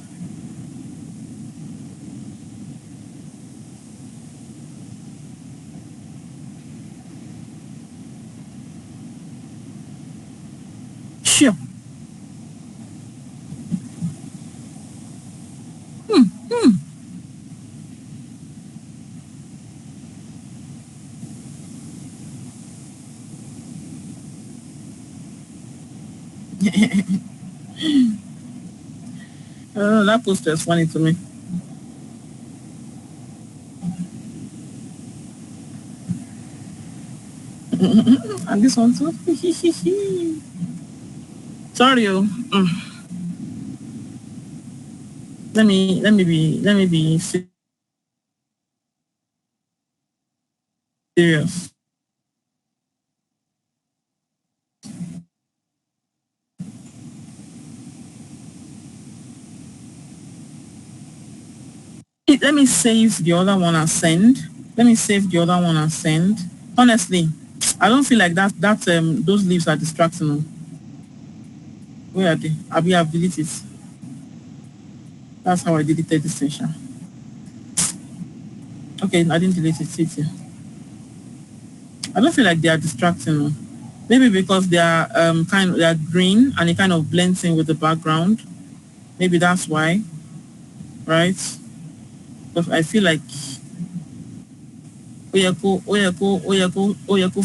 Sure. Oh, that poster is funny to me. And this one too. Sorry, oh. Let me be serious. Let me save the other one and send. Let me save the other one and send. Honestly, I don't feel like that those leaves are distracting me. Where are they? I've deleted it. That's how I deleted this thing. Sha. Okay, I didn't delete it. See it. I don't feel like they are distracting me. Maybe because they are green and it kind of blends in with the background. Maybe that's why, right? Because I feel like oyeko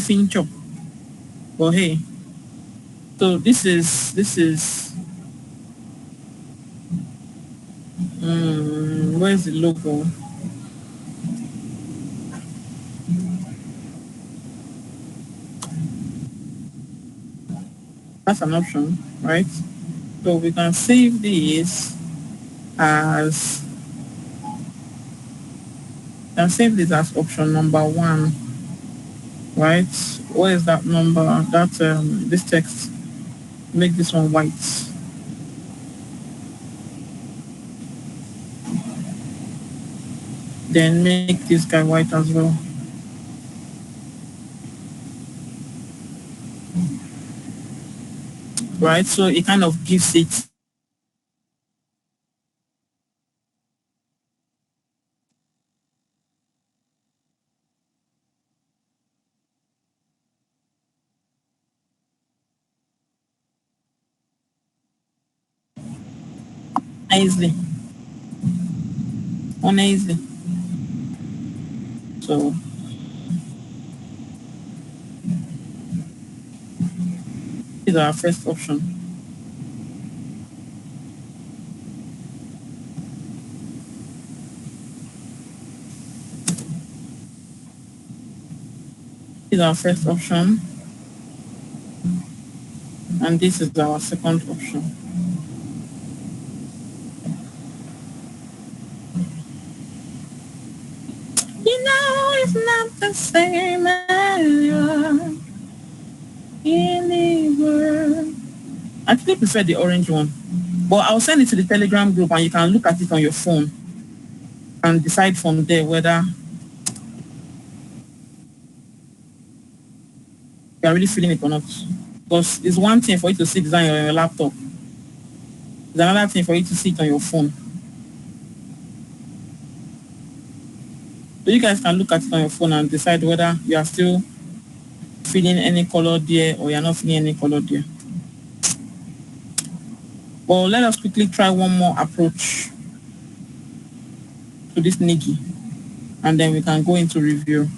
fincho. But hey, so this is where's the logo? That's an option, right? So we can save as as option number one, right? What is that number? That this text, make this one white. Then make this guy white as well. Right? So it kind of gives it easily, uneasy. So this is our first option. This is our first option, and this is our second option. You know it's not the same as anywhere. I actually prefer the orange one, but I'll send it to the Telegram group, and you can look at it on your phone and decide from there whether you are really feeling it or not. Because it's one thing for you to see design on your laptop. It's another thing for you to see it on your phone. So you guys can look at it on your phone and decide whether you are still feeling any color there or you're not feeling any color there. But let us quickly try one more approach to this Niki, and then we can go into review.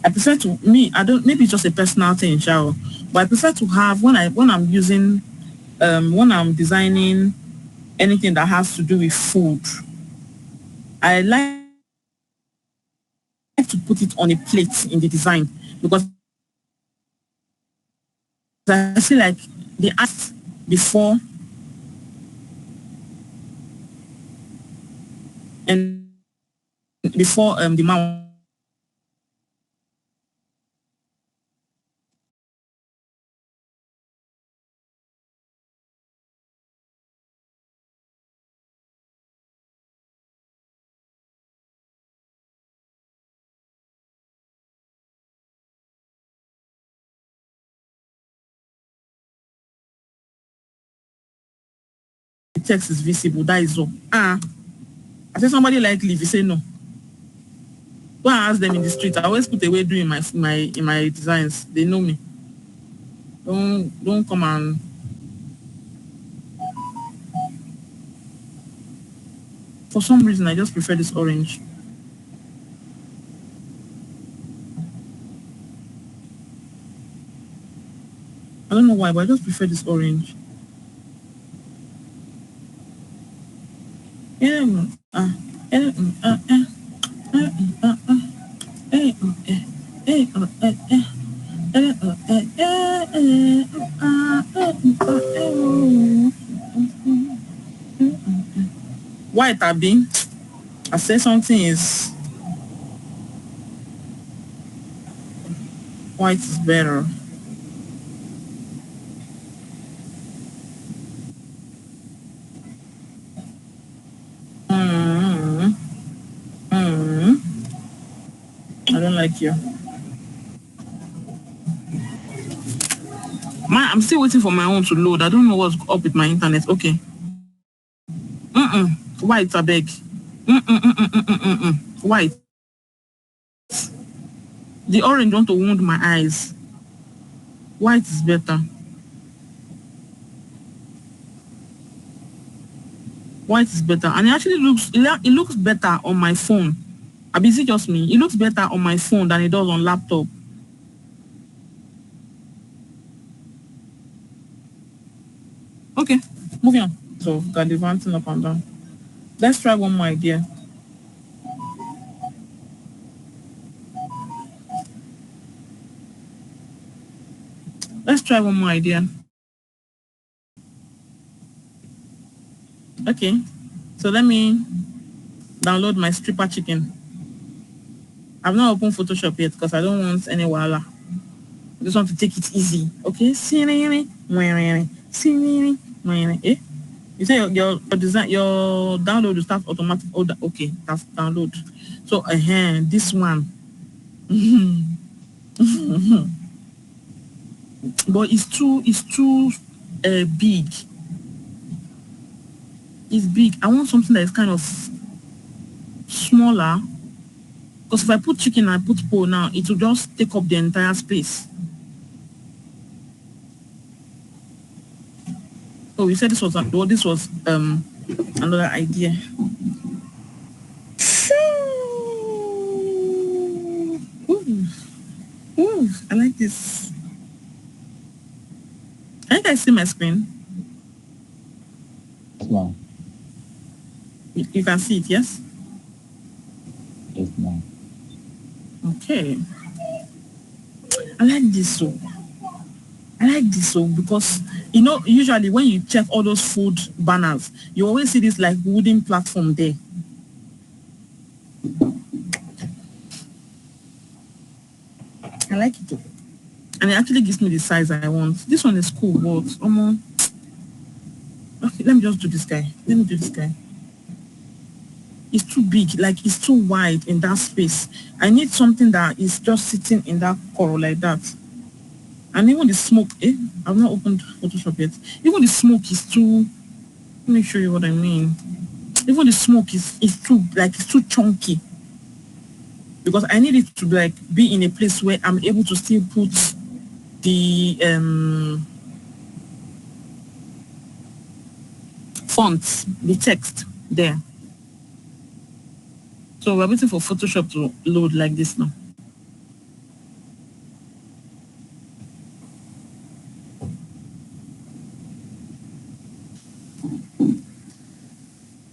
I prefer to me, I don't maybe it's just a personal thing, shall, but I prefer to have when I'm using when I'm designing anything that has to do with food, I like to put it on a plate in the design because I feel like the act before and before the mouth. The text is visible. That is all. I say somebody like leave. You say no. Go and ask them in the street. I always put away doing my designs. They know me. Don't come and for some reason I just prefer this orange. why, but I just prefer this orange. Yeah, white, Abi. I say something is white is better. Mm, I don't like you. I'm still waiting for my own to load. I don't know what's up with my internet. Okay. White, I beg. White. The orange want to wound my eyes. White is better. White is better. And it actually looks better on my phone. Is it just me? It looks better on my phone than it does on laptop. Okay, moving on. So gallivanting up and down. Let's try one more idea. Let's try one more idea. Okay, so let me download my stripper chicken. I've not opened Photoshop yet because I don't want any wala. I just want to take it easy. Okay, eh? You say your design, your download will start automatic. Oh, okay, that's download. So this one, but it's too big. It's big. I want something that is kind of smaller. Because if I put chicken and I put pole now, it will just take up the entire space. Oh, you said this was another idea. Ooh, ooh, I like this. Can you guys see my screen? Yes, ma'am. You can see it, yes? Yes, ma'am. Okay. I like this so. Because usually when you check all those food banners, you always see this like wooden platform there. I like it too. And it actually gives me the size I want. This one is cool, but okay, let me just do this guy. Let me do this guy. It's too big, like it's too wide in that space. I need something that is just sitting in that corner like that. And even the smoke, I've not opened Photoshop yet. Even the smoke is too, let me show you what I mean. Even the smoke is too, like it's too chunky. Because I need it to like be in a place where I'm able to still put the fonts, the text there. So we're waiting for Photoshop to load like this now.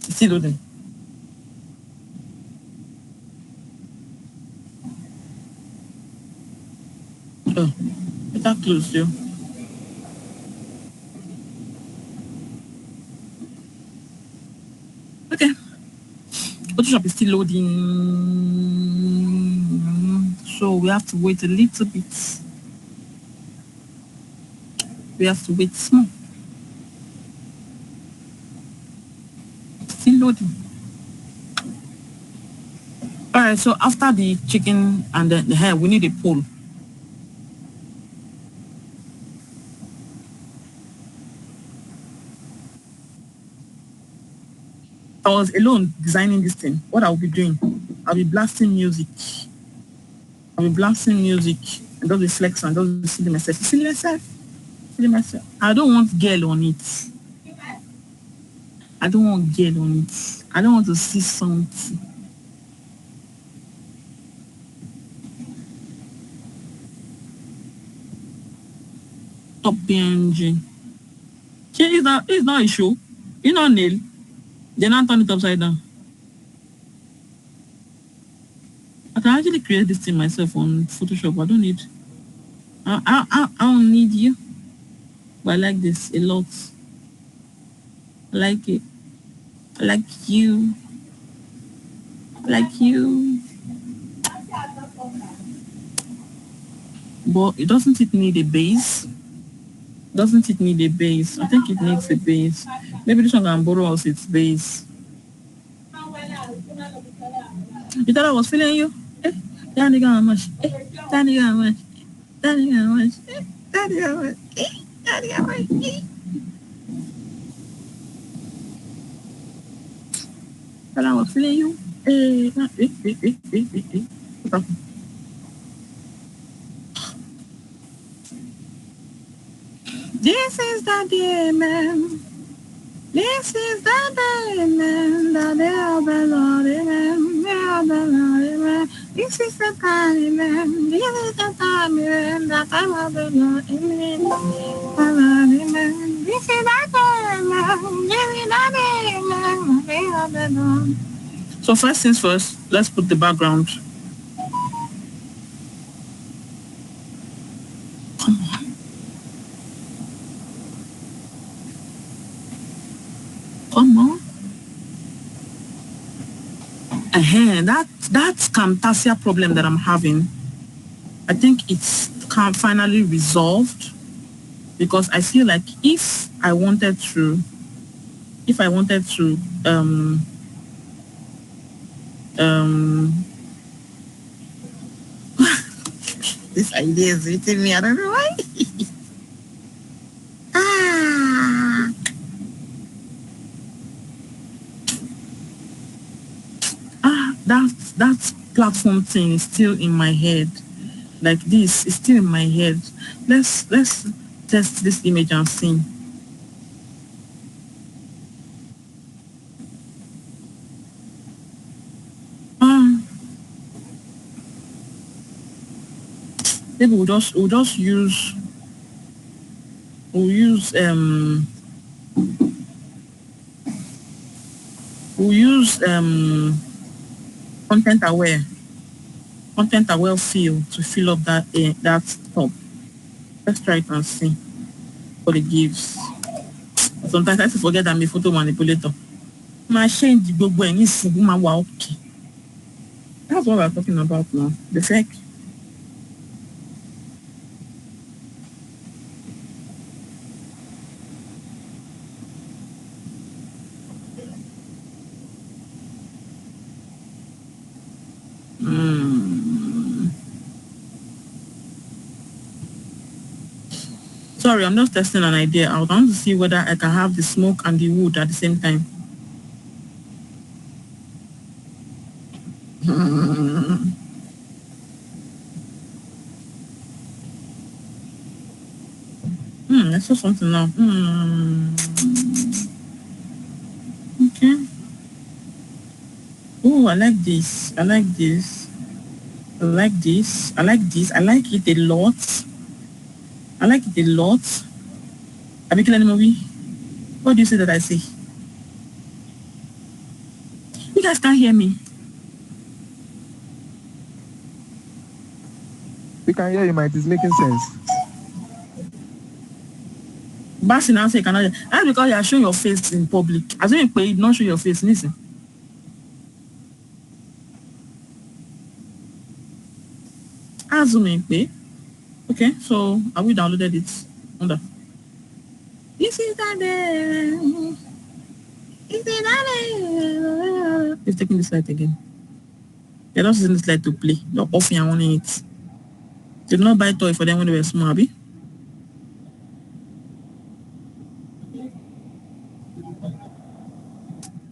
It's still loading. Oh, better close you. Okay. Photoshop is still loading. So we have to wait a little bit. We have to wait small. Still loading. All right, so after the chicken and the hair, we need a pole. I was alone designing this thing. What I'll be doing, I'll be blasting music. And just be flex and just be silly myself. Silly myself. I don't want girl on it. I don't want girl on it. I don't want to see something. Top PNG. It's not a show. You know, nail. They not turn it upside down. I can actually create this thing myself on Photoshop. I don't need. I don't need you. But I like this a lot. I like it. I like you. I like you. But doesn't it need a base? Doesn't it need a base? I think it needs a base. Maybe this one can borrow us its base. You thought I was feeling you? Eh? That nigga how much? Eh? That nigga how much? That nigga how much? Eh? That nigga how much? Eh? That nigga how much? Eh? Thought I was feeling you? Eh? What happened? This is the day, man. This is the day, man. The day of the Lord, man. Day of the Lord, man. This is the time, man. This is the time, man. The time of the Lord, amen. Amen. This is the day, man. This is the day, man. The day of the Lord. So first things first, let's put the background. Come on. That Camtasia problem that I'm having, I think it's finally resolved, because I feel like if I wanted to this idea is hitting me, I don't know why. That platform thing is still in my head. Like this is still in my head. Let's test this image and see. Maybe we'll just use content aware fill to fill up that top. Let's try it and see what it gives. Sometimes I forget I'm a photo manipulator. My change gbogbo ẹ̀ nísìnyí máa wà okay. That's what we're talking about now. The fake. Sorry, I'm just testing an idea out. I want to see whether I can have the smoke and the wood at the same time. I saw something now. Okay. Oh, I like this. I like this. I like this. I like this. I like it a lot. I like it a lot. Abikila any movie? What do you say that I say? You guys can't hear me. We can hear you, Mike. It's making sense. Basi now say cannot. That's because you are showing your face in public. As when you pay, not show your face. Listen. Assuming pay. Okay, so have we downloaded it? Wonder. This is that day. This is that day. It's taking the slide again. They're not using the slide to play. They're offering and wanting it. They did not buy toy for them when they were small, abi?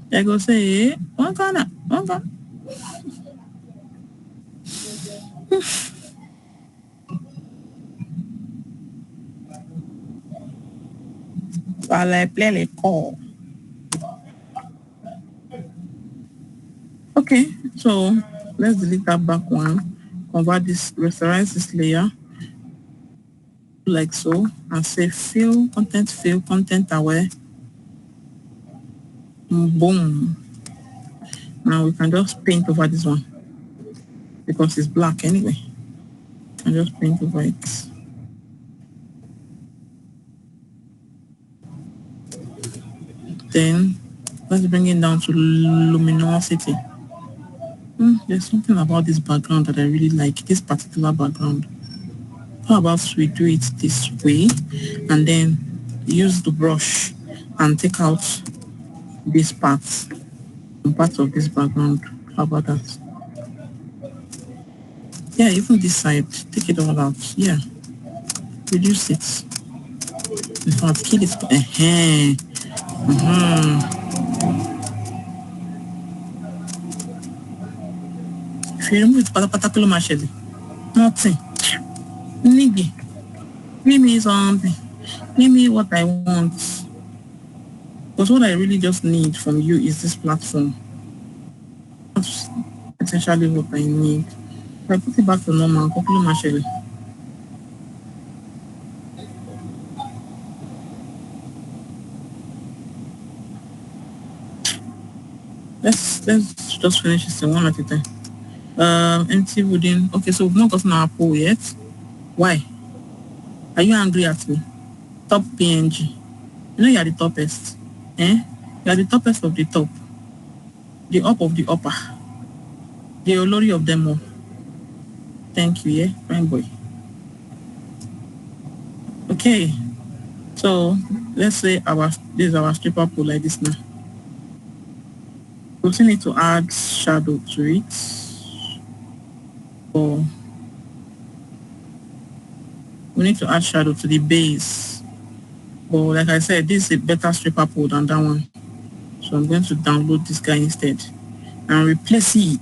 They go say, one corner. While I play the call. Okay, so let's delete that back one. Convert this, rasterize this layer. like so, and say fill, content aware. Boom. Now we can just paint over this one because it's black anyway. And just paint over it. Then let's bring it down to luminosity. There's something about this background that I really like, this particular background. How about we do it this way and then use the brush and take out this part and part of this background. How about that? Yeah, even this side, take it all out. Yeah, reduce it. In fact, kill it. If you remove it, particular machete, nothing. Nigga, give me something. Give me what I want. Because what I really just need from you is this platform. That's essentially what I need. If I put it back to normal, popular machete. Let's just finish this one at a time. Empty wooden. Okay, so we've not gotten our poll yet. Why? Are you angry at me? Top PNG. You know you are the toppest. You are the toppest of the top. The up of the upper. The olori of them all. Thank you, yeah, fine boy. Okay. So let's say this is our stripper pool like this now. We still need to add shadow to it. Or we need to add shadow to the base. But like I said, this is a better stripper pool than that one. So I'm going to download this guy instead and replace it.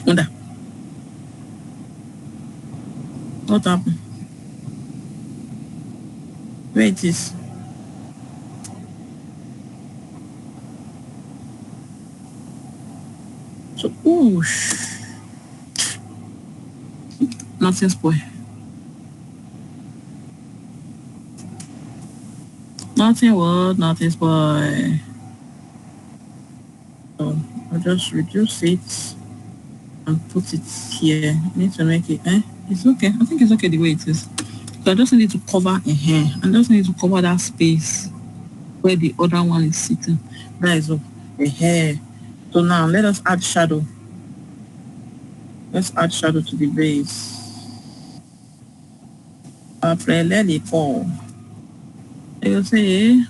Wonder. What happened? Where it is? So, oosh. Nothing spoil. Nothing what? Nothing spoil. So, I'll just reduce it and put it here. I need to make it, It's okay. I think it's okay the way it is. So I just need to cover a hair. I just need to cover that space where the other one is sitting. That is a hair. So now let us add shadow. Let's add shadow to the base. Après, let it fall. You see?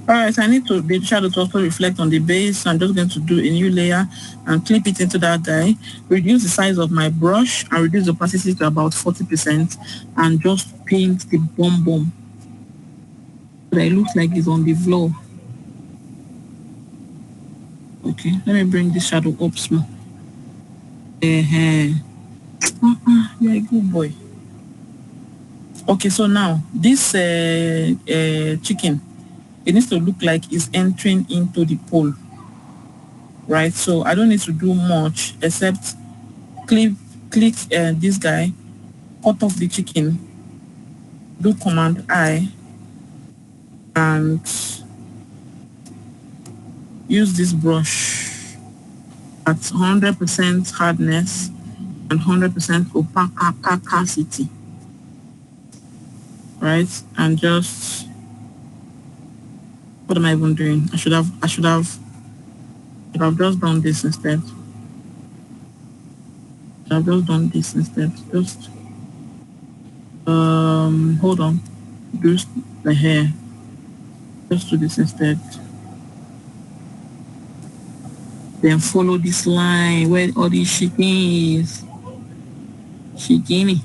Alright, so I need the shadow to also reflect on the base. So I'm just going to do a new layer and clip it into that guy. Reduce the size of my brush and reduce the opacity to about 40% and just paint the bomb. So that it looks like it's on the floor. Okay, let me bring this shadow up small. You're a good boy. Okay, so now this chicken, it needs to look like it's entering into the pole, right? So I don't need to do much except click this guy, cut off the chicken, do Command I, and use this brush at 100% hardness and 100% opacity, right? And just, what am I even doing? I should have just done this instead. I've just done this instead. Just hold on. Do the hair. Just do this instead. Then follow this line where all these chicken is. Chicken.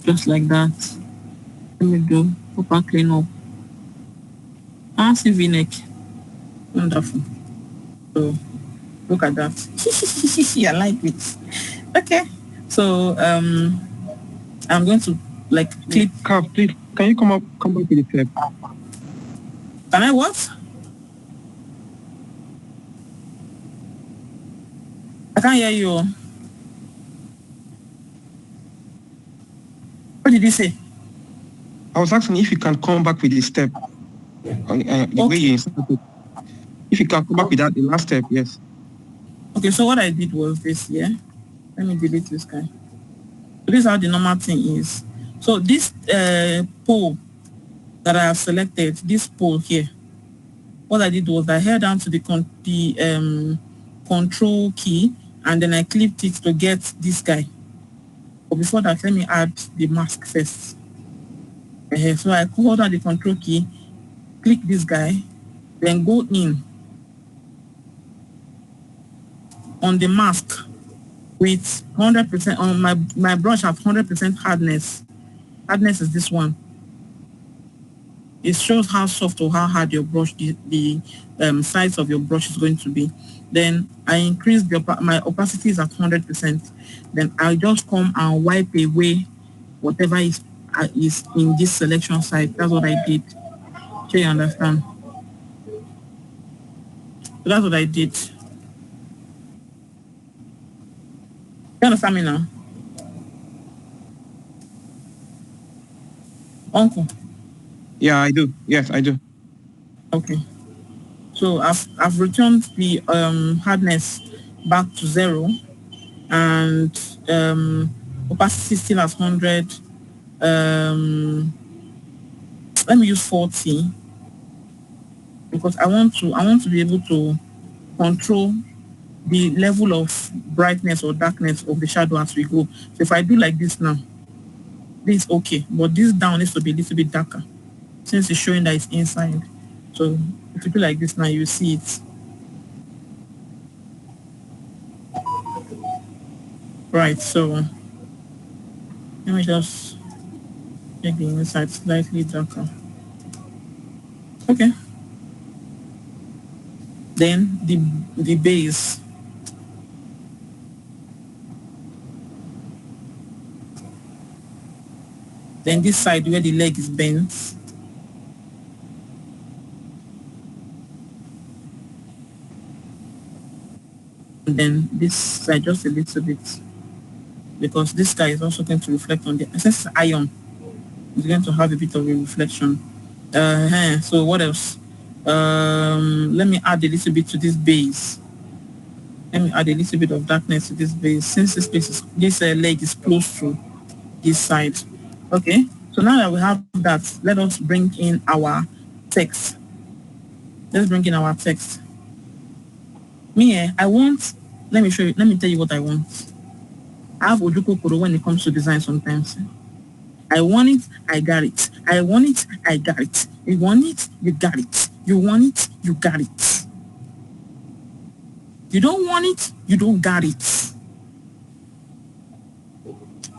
Just like that. Let me do proper clean up. See V-neck. Wonderful. So look at that. I like it. Okay. So I'm going to like clip. Carl, please, can you come back with the step? Can I what? I can't hear you. What did you say? I was asking if you can come back with the step. The way you inserted. If you can come back with that, the last step, yes. Okay, so what I did was this, yeah? Let me delete this guy. So this is how the normal thing is. So this pole that I have selected, this pole here, what I did was I held down to the control key and then I clipped it to get this guy. But before that, let me add the mask first. So I hold down the control key, click this guy, then go in on the mask with 100% on my brush have 100% hardness. Hardness is this one. It shows how soft or how hard your brush, the size of your brush is going to be. Then I increase my opacity is at 100%. Then I just come and wipe away whatever is in this selection side. That's what I did. So you understand? So that's what I did. You understand me now? Uncle? Yeah, I do. Yes, I do. Okay. So I've returned the hardness back to 0 and opacity still at 100. Let me use 40 because I want to be able to control the level of brightness or darkness of the shadow as we go. So if I do like this now, this is okay, but this down needs to be a little bit darker since it's showing that it's inside. So if you do like this now, you see it. Right, so let me just make the inside slightly darker. Okay. Then the base. Then this side where the leg is bent. And then this side just a little bit. Because this guy is also going to reflect on the since it's iron, it's going to have a bit of a reflection. So what else? Let me add a little bit to this base. Let me add a little bit of darkness to this base since this leg is close to this side. Okay, so now that we have that, let us bring in our text. Let's bring in our text. I want, let me show you, let me tell you what I want. I have Ojukokoro when it comes to design sometimes. I want it, I got it. I want it, I got it. You want it, you got it. You want it, you got it. You don't want it, you don't got it.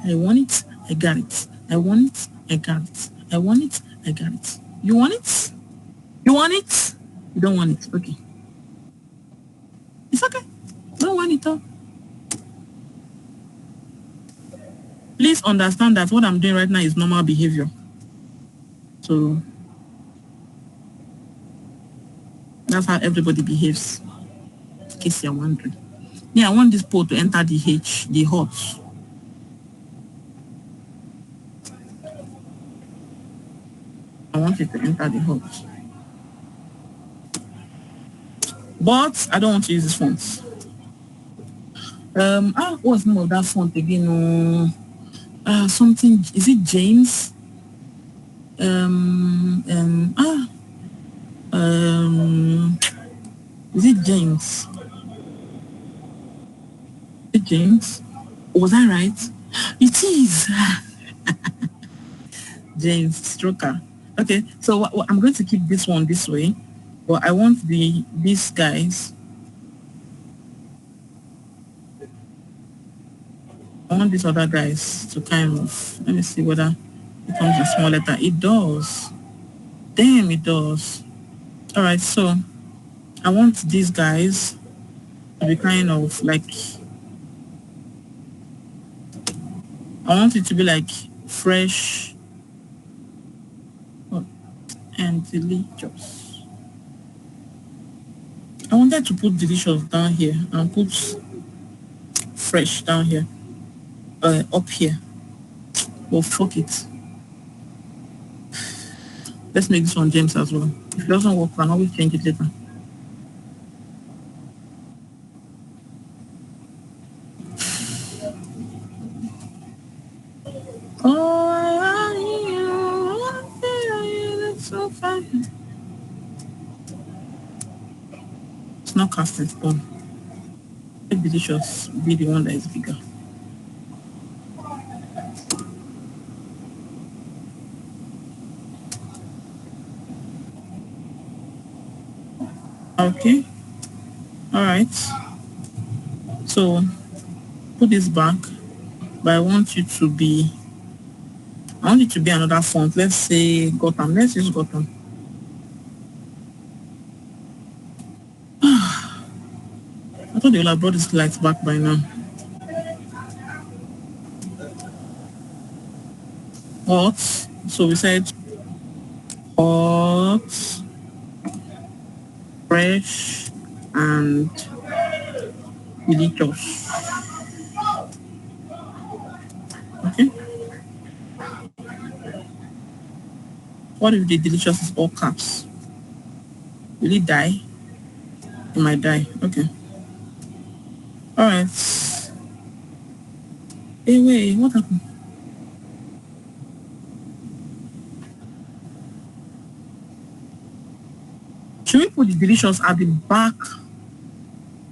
I want it, I got it. I want it, I got it. I want it, I got it. You want it? You want it? You don't want it. Okay. It's okay. Don't want it though. Please understand that what I'm doing right now is normal behavior. So that's how everybody behaves. In case you're wondering. Yeah, I want this pole to enter the hot. I want it to enter the hot. But I don't want to use this font. What's the name of that font again? Something, is it James? Is it James? Is it James? Was I right? It is. James Stroker. Okay, so I'm going to keep this one this way, but I want these guys. I want these other guys to kind of, let me see whether it comes in small letter. It does. Damn, it does. All right, so I want these guys to be kind of like, I want it to be like fresh and delicious. I wanted to put delicious down here and put fresh down here, up here. Well, fuck it. Let's make this one James as well. If it doesn't work, I can always change it later. Oh, I feel it's so fine. It's not cast in stone. Let delicious be the one that is bigger. Okay. All right. So put this back, but I want you to be. I want it to be another font. Let's say Gotham. Let's use Gotham. I thought they would have brought this lights back by now. Hot. So we said hot, fresh, and delicious. Okay. What if the delicious is all caps? Will it die? It might die. Okay. All right. Hey, wait. What happened? Should we put the delicious at the back?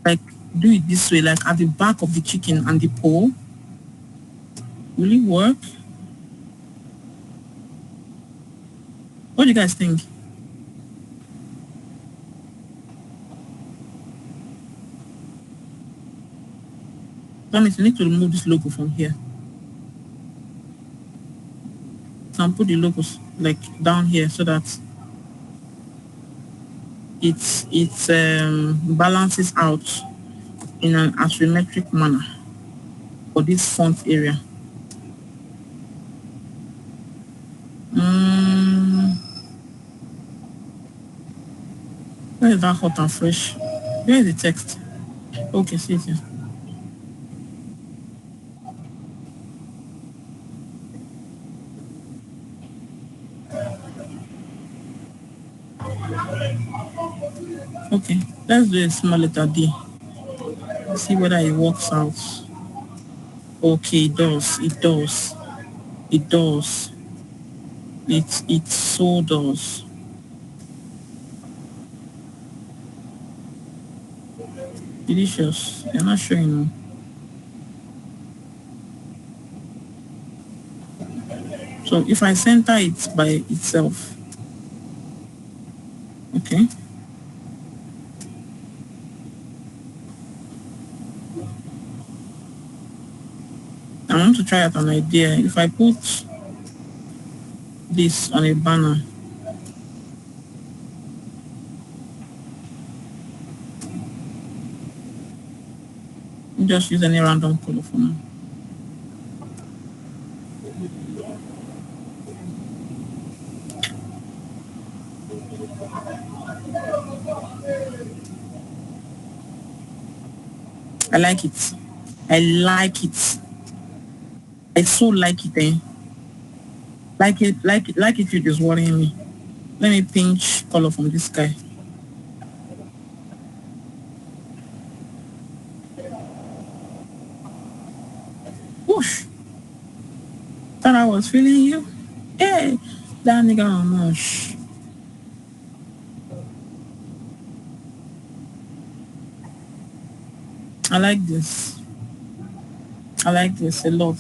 Like, do it this way, like at the back of the chicken and the pole? Will it work? What do you guys think? That means we need to remove this logo from here. And put the logos like down here so that it balances out in an asymmetric manner for this font area. Where is that hot and fresh? Where is the text? Okay, see it here. Okay, let's do a small letter D. See whether it works out. Okay, it does. It does. It does. It so does. Delicious. You're not showing me. So if I center it by itself, okay. I want to try out an idea. If I put this on a banner, just use any random color for now. I like it. I like it. I so like it, eh? Like it is worrying me. Let me pinch color from this guy. Whoosh! Thought I was feeling you. Hey, that nigga on mush. I like this. I like this a lot.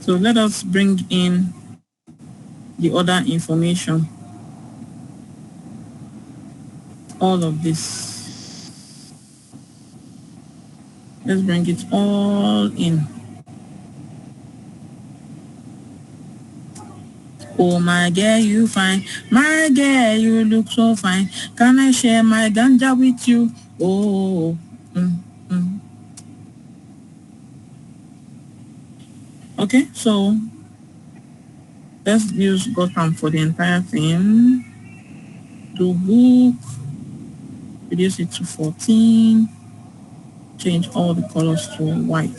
So let us bring in the other information. All of this. Let's bring it all in. Oh my girl, you fine. My girl, you look so fine. Can I share my ganja with you? Oh. Okay, so let's use Gotham for the entire thing. Do book, reduce it to 14, change all the colors to white.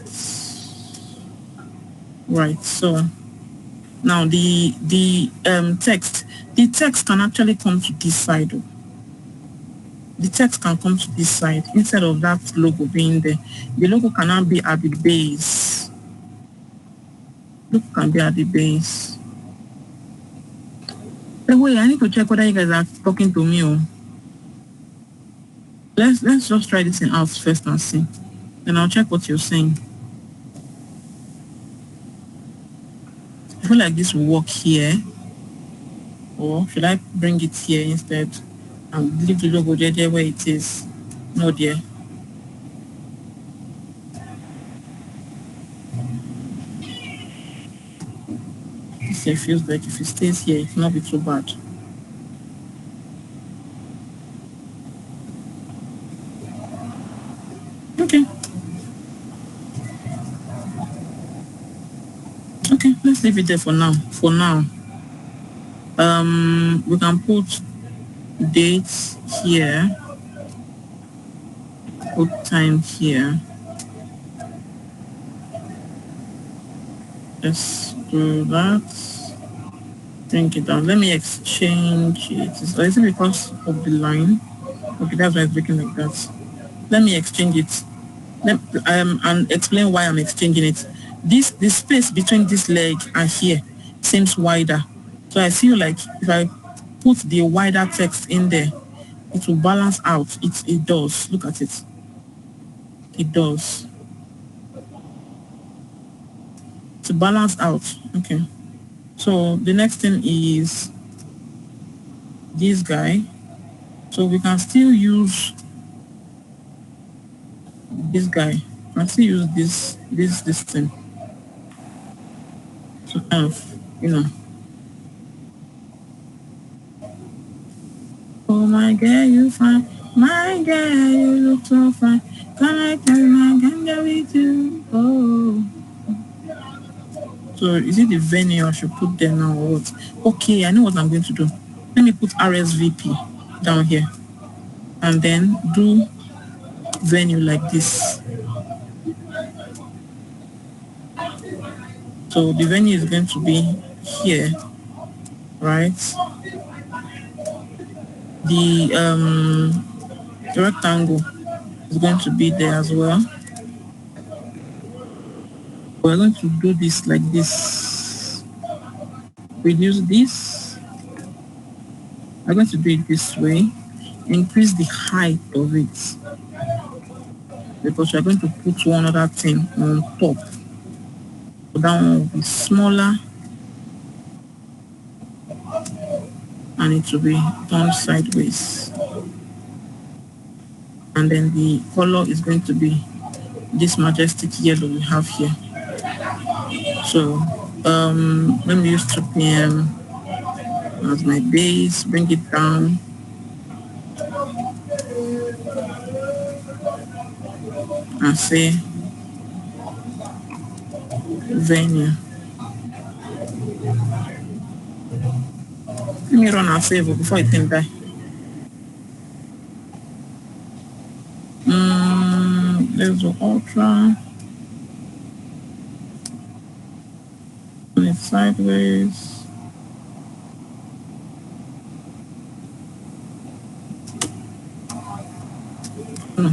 Right, so now the text can actually come to this side. The text can come to this side instead of that logo being there. The logo cannot be at the base. Logo can be at the base. Hey, wait, I need to check whether you guys are talking to me or let's just try this thing out first and see. Then I'll check what you're saying. I feel like this will work here. Or should I bring it here instead and leave the logo there where it is? No, dear. This feels like if it stays here, it will not be too bad. Okay. Okay, let's leave it there for now. We can put dates here, put time here. Let's do that. Bring it down. Let me exchange it. Is it because of the line? Okay, that's why it's looking like that. Let me exchange it. And explain why I'm exchanging it. The space between this leg and here seems wider. So I feel like if I put the wider text in there, it will balance out. It does. Look at it. It does. To balance out. Okay. So the next thing is this guy. So we can still use this guy. We can still use this thing. So kind of, oh my girl, you fine. My girl, you look so fine. Can I carry my ganja with you? Oh. So is it the venue I should put there now or what? Okay, I know what I'm going to do. Let me put RSVP down here. And then do venue like this. So the venue is going to be here, right? The rectangle is going to be there as well. We're going to do this like this. Reduce this. I'm going to do it this way. Increase the height of it because we're going to put one other thing on top. So that one will be smaller and it will be turned sideways. And then the color is going to be this majestic yellow we have here. So let me use 2 p.m. as my base, bring it down. And say venue. Let me run and save it before it can die. Let's do ultra. Turn it sideways. No.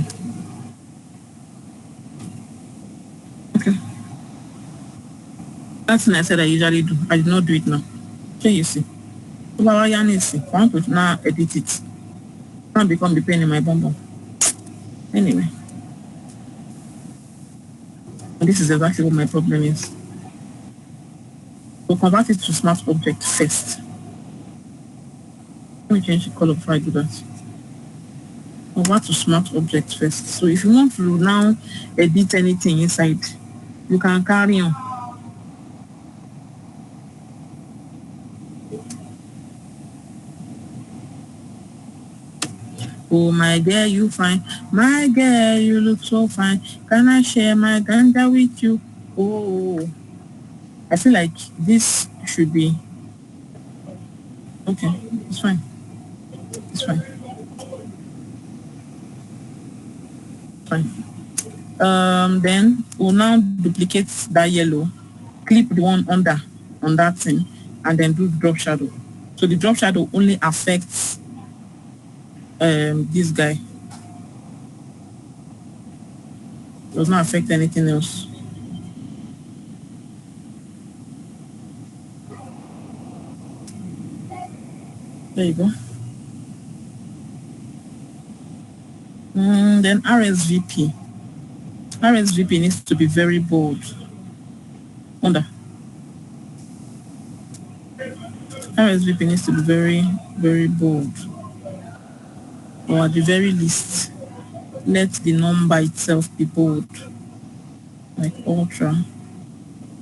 Okay. That's thing I said I usually do. I did not do it now. Okay, you see. So I want to now edit it. Now become the pain in my bum. Anyway. And this is exactly what my problem is. So convert it to smart object first. Let me change the color before I do that. over to smart object first. So if you want to now edit anything inside, you can carry on. Oh my girl, you fine. My girl, you look so fine. Can I share my ganja with you? Oh, I feel like this should be okay. It's fine. It's fine. Fine. Then we'll now duplicate that yellow, clip the one under on that thing, and then do drop shadow. So the drop shadow only affects this guy. Does not affect anything else. There you go. Then RSVP. RSVP needs to be very bold. Under. RSVP needs to be very, very bold. Or at the very least, let the number itself be bold. Like ultra.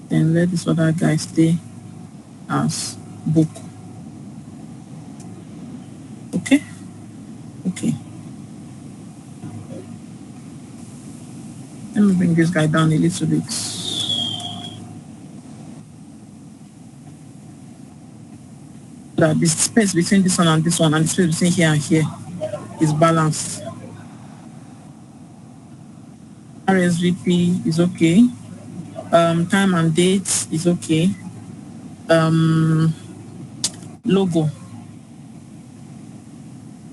Then let this other guy stay as book. Okay? Okay. Let me bring this guy down a little bit. That the space between this one and this one and the space between here and here is balanced. RSVP is okay. Time and date is okay. Logo.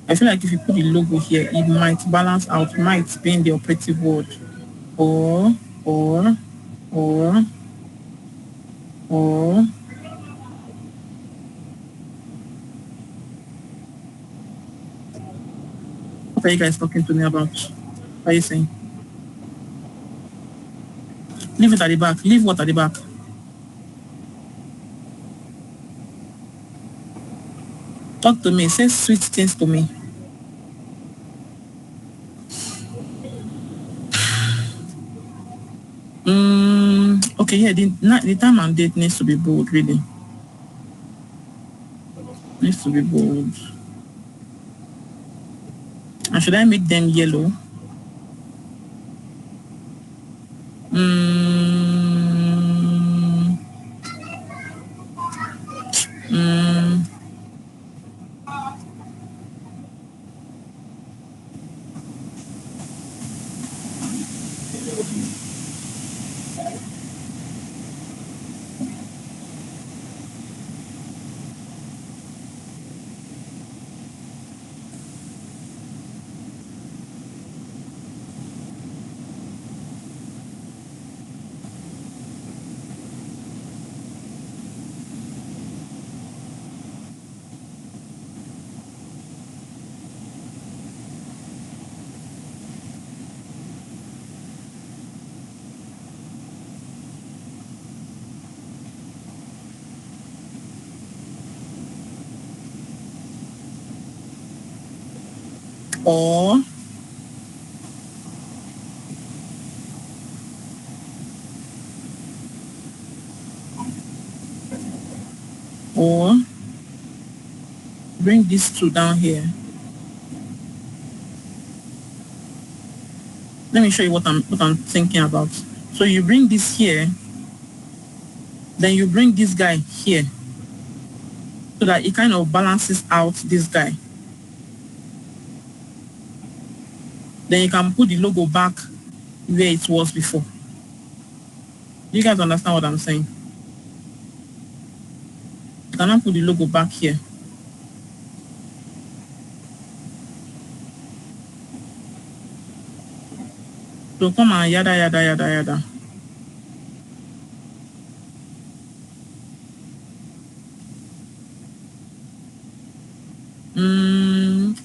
I feel like if you put the logo here, it might balance out, might being the operative word. Or, what are you guys talking to me about? What are you saying? Leave it at the back. Leave what at the back? Talk to me. Say sweet things to me. Okay, yeah, the time and date needs to be bold, really. Needs to be bold. And should I make them yellow? Or bring these two down here. Let me show you what I'm thinking about. So you bring this here, then you bring this guy here, so that it kind of balances out this guy. Then you can put the logo back where it was before. Do you guys understand what I'm saying? You cannot put the logo back here. So come on, yada, yada, yada, yada.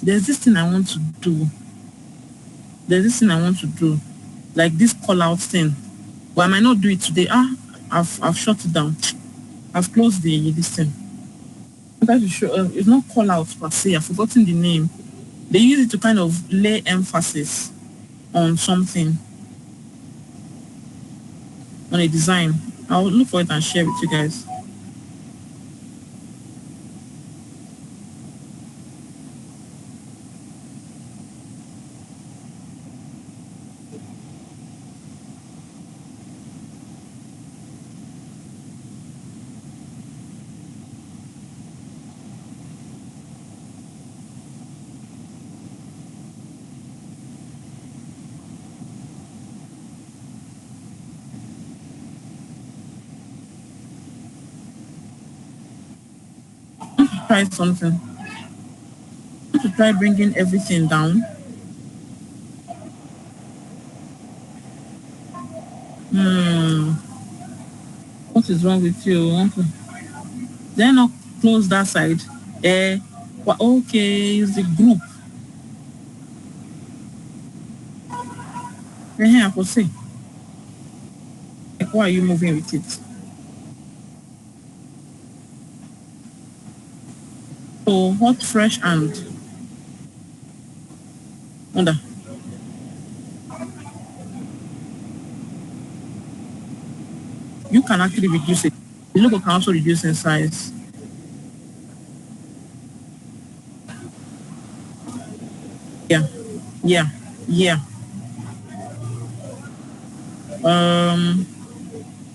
There's this thing I want to do. Like this call out thing. But I might not do it today. I've shut it down. I've closed this thing. It's not call out per se. I've forgotten the name. They use it to kind of lay emphasis on something, on a design. I'll look for it and share with you guys. Try something. To try bringing everything down. What is wrong with you? Then not close that side. Okay, it's the group. I could say. Like, why are you moving with it? So hot, fresh, and under. You can actually reduce it. The logo can also reduce in size. Yeah, yeah, yeah.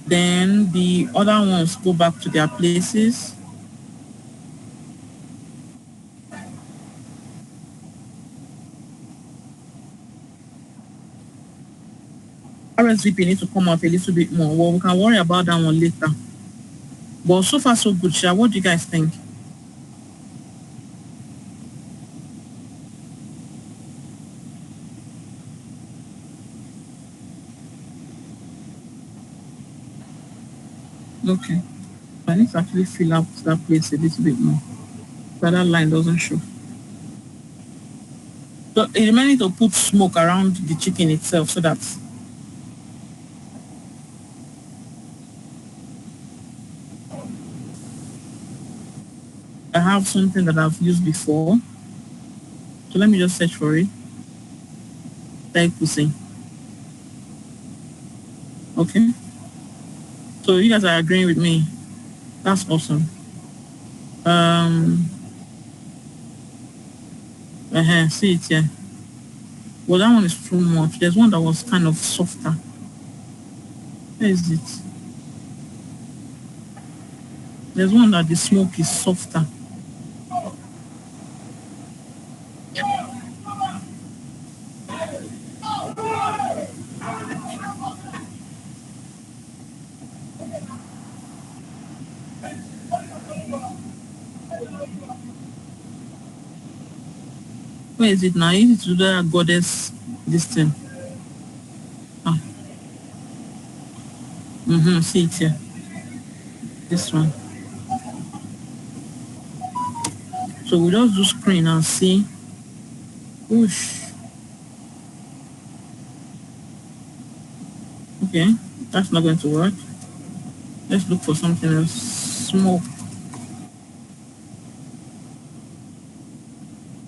Then the other ones go back to their places. RSVP needs to come out a little bit more. Well, we can worry about that one later. But so far, so good, Sha. What do you guys think? Okay. I need to actually fill out that place a little bit more. So that line doesn't show. So it remaining to put smoke around the chicken itself so that I have something that I've used before. So let me just search for it. Type pussy. Okay. So you guys are agreeing with me. That's awesome. See it here. Well, that one is too much. There's one that was kind of softer. Where is it? There's one that the smoke is softer. Where is it now? You need to do that goddess this thing. See it here. This one. So we just do screen and see. Whoosh. Okay, that's not going to work. Let's look for something else. Smoke.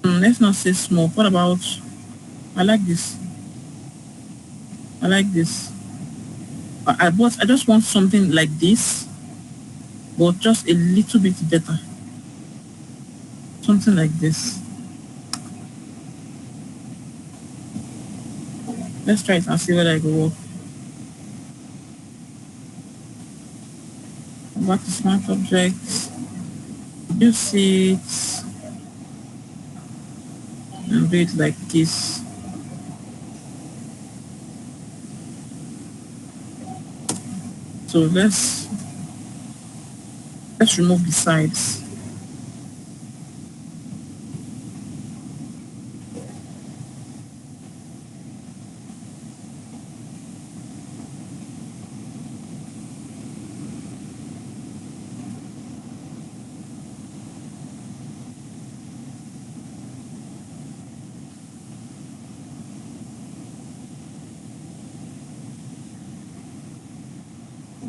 Let's not say smoke. What about? I like this. I like this. I just want something like this, but just a little bit better. Something like this. Let's try it and see whether it will work. Back to smart objects. Use it and do it like this. So let's remove the sides.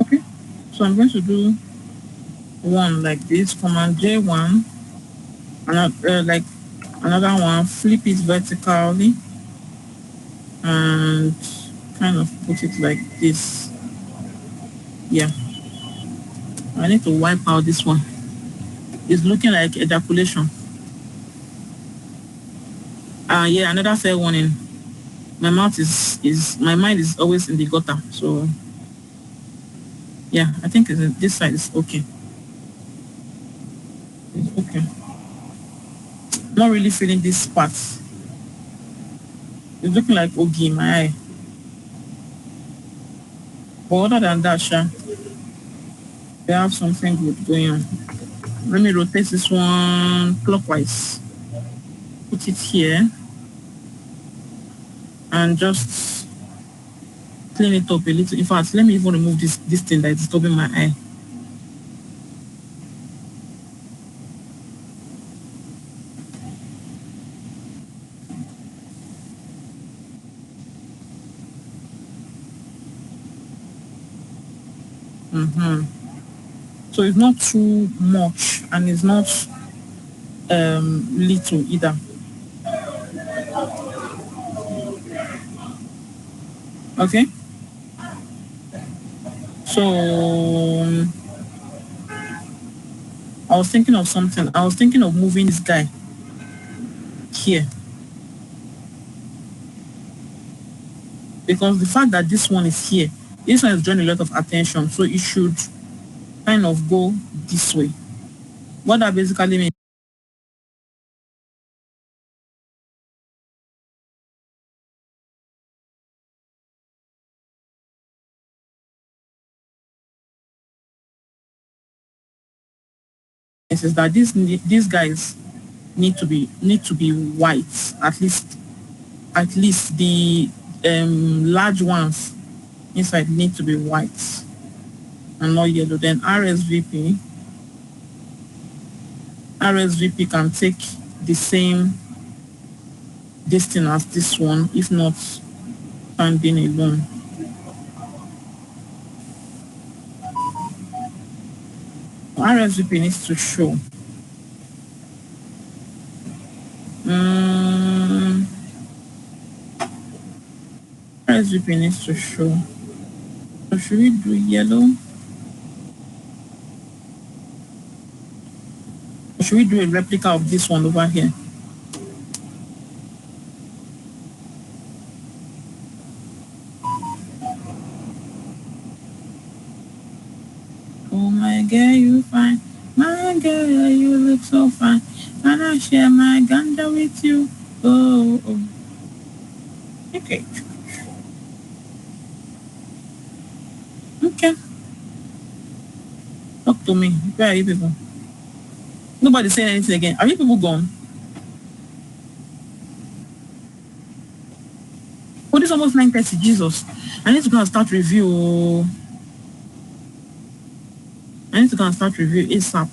Okay, so I'm going to do one like this, Command J1, and like Another one, flip it vertically and kind of put it like this. Yeah. I need to wipe out this one. It's looking like ejaculation. Yeah, another fair warning. My mouth is my mind is always in the gutter. So yeah, I think this side is okay. It's okay. Not really feeling this part. It's looking like Ogi in my eye. But other than that, Sha, we have something good going on. Let me rotate this one clockwise. Put it here and just clean it up a little. In fact, let me even remove this thing that is disturbing my eye. So it's not too much and it's not little either. Okay. So I was thinking of something. I was thinking of moving this guy here because the fact that this one is here, this one is drawing a lot of attention. So it should kind of go this way. What that basically means is that these guys need to be white, at least the large ones inside need to be white and not yellow. Then RSVP can take the same distance as this one, if not standing alone. RSVP needs to show. RSVP needs to show. So should we do yellow? Or should we do a replica of this one over here? Oh my girl, you fine. My girl, you look so fine. Can I share my ganja with you? Oh, oh. Okay. Okay. Talk to me. Where are you people? Nobody saying anything again. Are you people gone? Oh, this is almost 9:30. Jesus. I need to go and start review. I need to go and start review ASAP.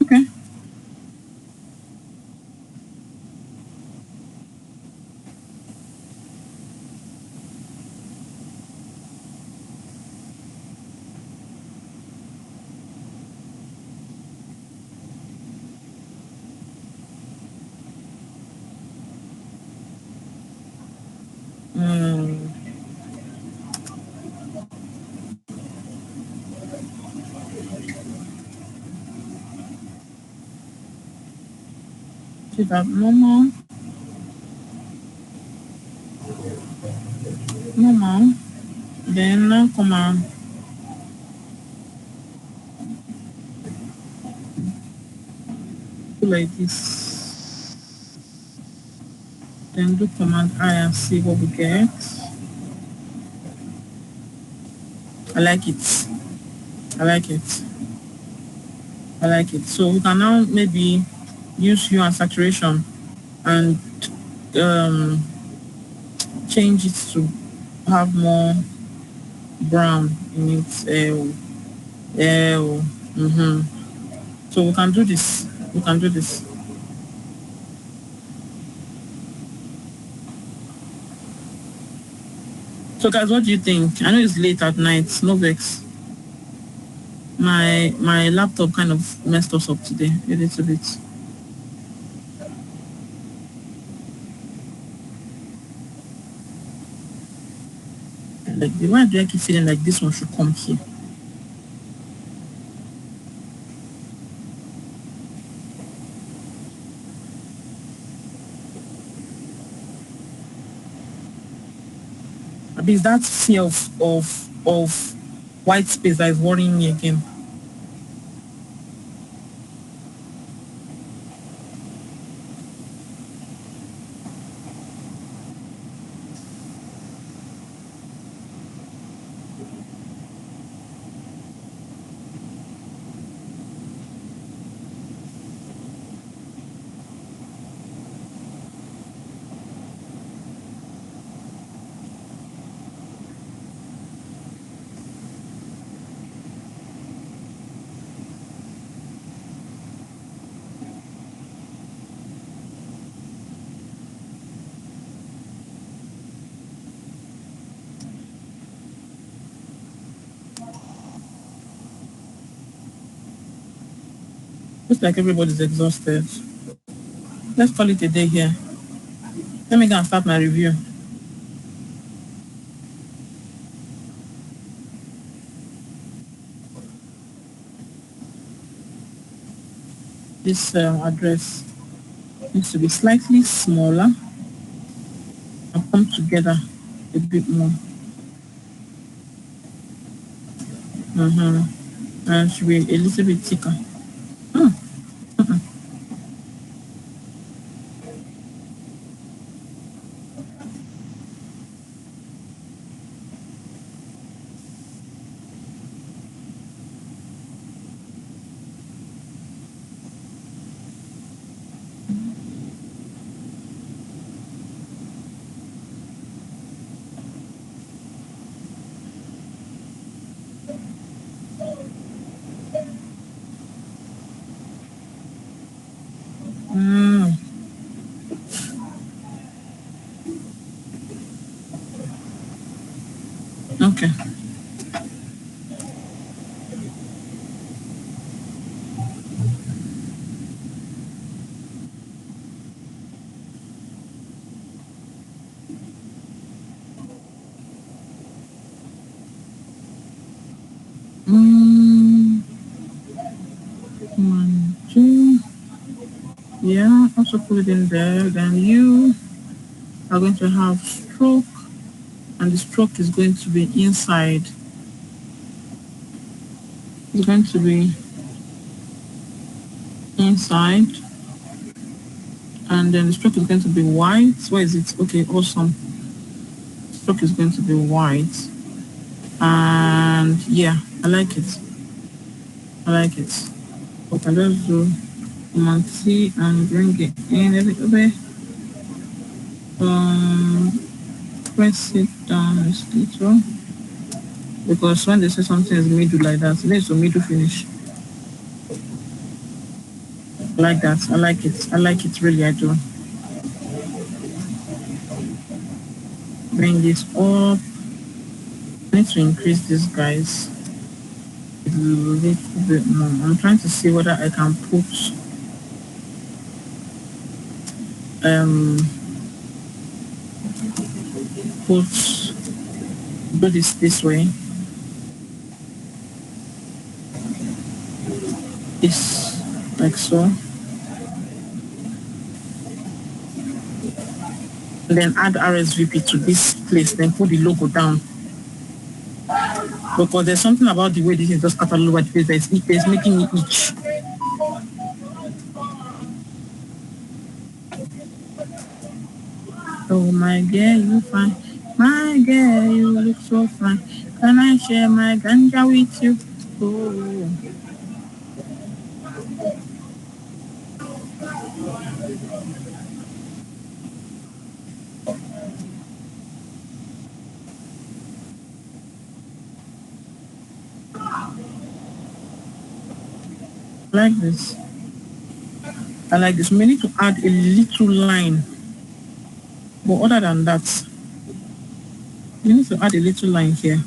Okay. See that normal. Normal. Then now come on. Do like this. Then do Command I and see what we get. I like it. I like it. I like it. So we can now maybe use hue and saturation and um, change it to have more brown in it. Mm-hmm. So we can do this. We can do this. So guys, what do you think? I know it's late at night. No vex. My laptop kind of messed us up today a little bit. Like, why do I keep feeling like this one should come here? Is that fear of white space that is worrying me again? Looks like everybody's exhausted. Let's call it a day here. Let me go and start my review. This address needs to be slightly smaller and come together a bit more. And should be a little bit thicker. Okay. One, two. Yeah, also put it in there. Then you are going to have stroke, and the stroke is going to be inside. It's going to be inside, and then the stroke is going to be white. Where is it? Okay, awesome. Stroke is going to be white, and yeah, I like it. I like it. Okay, let's do Command C and bring it in a little bit. Press it down a little, because when they say something is middle like that, it needs to middle finish. I like that. I like it. I like it, really, I do. Bring this up. I need to increase this, guys, a little bit more. I'm trying to see whether I can put do this way. This like so. And then add RSVP to this place, then put the logo down. Because there's something about the way this is just scattered over the place that is making me itch. Oh my girl, you fine. My girl, you look so fine. Can I share my ganja with you? Oh. Like this. I like this. We need to add a little line. But other than that, we need to add a little line here.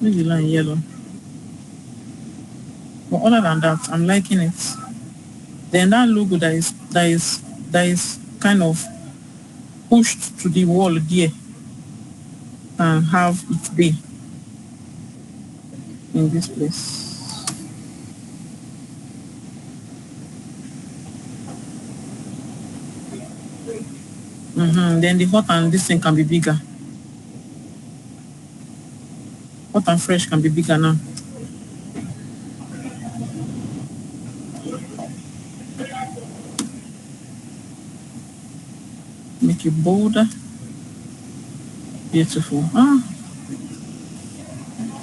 Make the line yellow. But other than that, I'm liking it. Then that logo that is kind of pushed to the wall there and have it there in this place. Then the hot and this thing can be bigger. Hot and fresh can be bigger now. Make it bolder. Beautiful. Ah,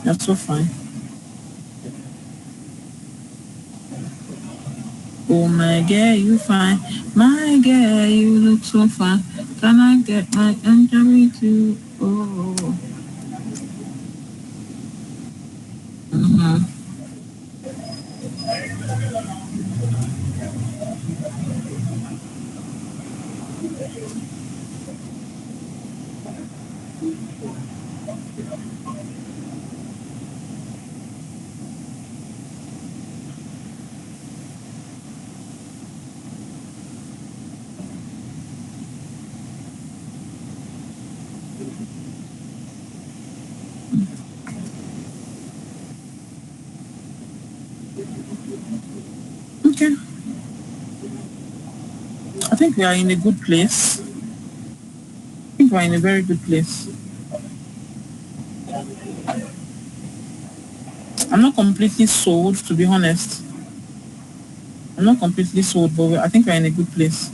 that's so fine. Oh my girl, you fine. My girl, you look so fine. Can I get my entry too? Oh. Okay. I think we are in a good place. I think we're in a very good place. I'm not completely sold, to be honest. I'm not completely sold, but I think we're in a good place.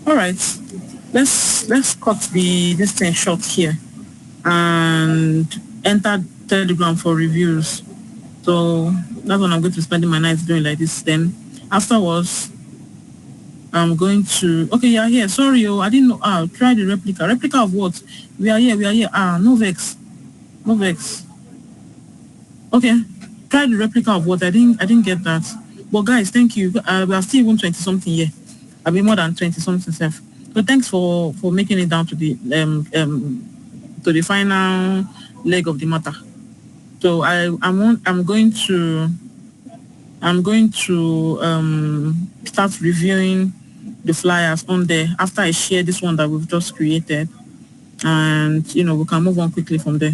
All right, let's cut this thing short here and enter Telegram for reviews. So that's what I'm going to be spending my nights doing like this. Then afterwards, I'm going to. Okay, yeah, here. Sorry, I didn't know. Try the replica. Replica of what? We are here. We are here. No vex. No vex. Okay, try the replica of what? I didn't get that. But guys, thank you. We are still even 20 something here. I'll be more than 20 something self. So thanks for making it down to the final leg of the matter. So I'm going to start reviewing the flyers on there after I share this one that we've just created, and we can move on quickly from there.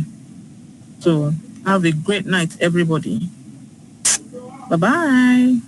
So have a great night, everybody. Bye bye.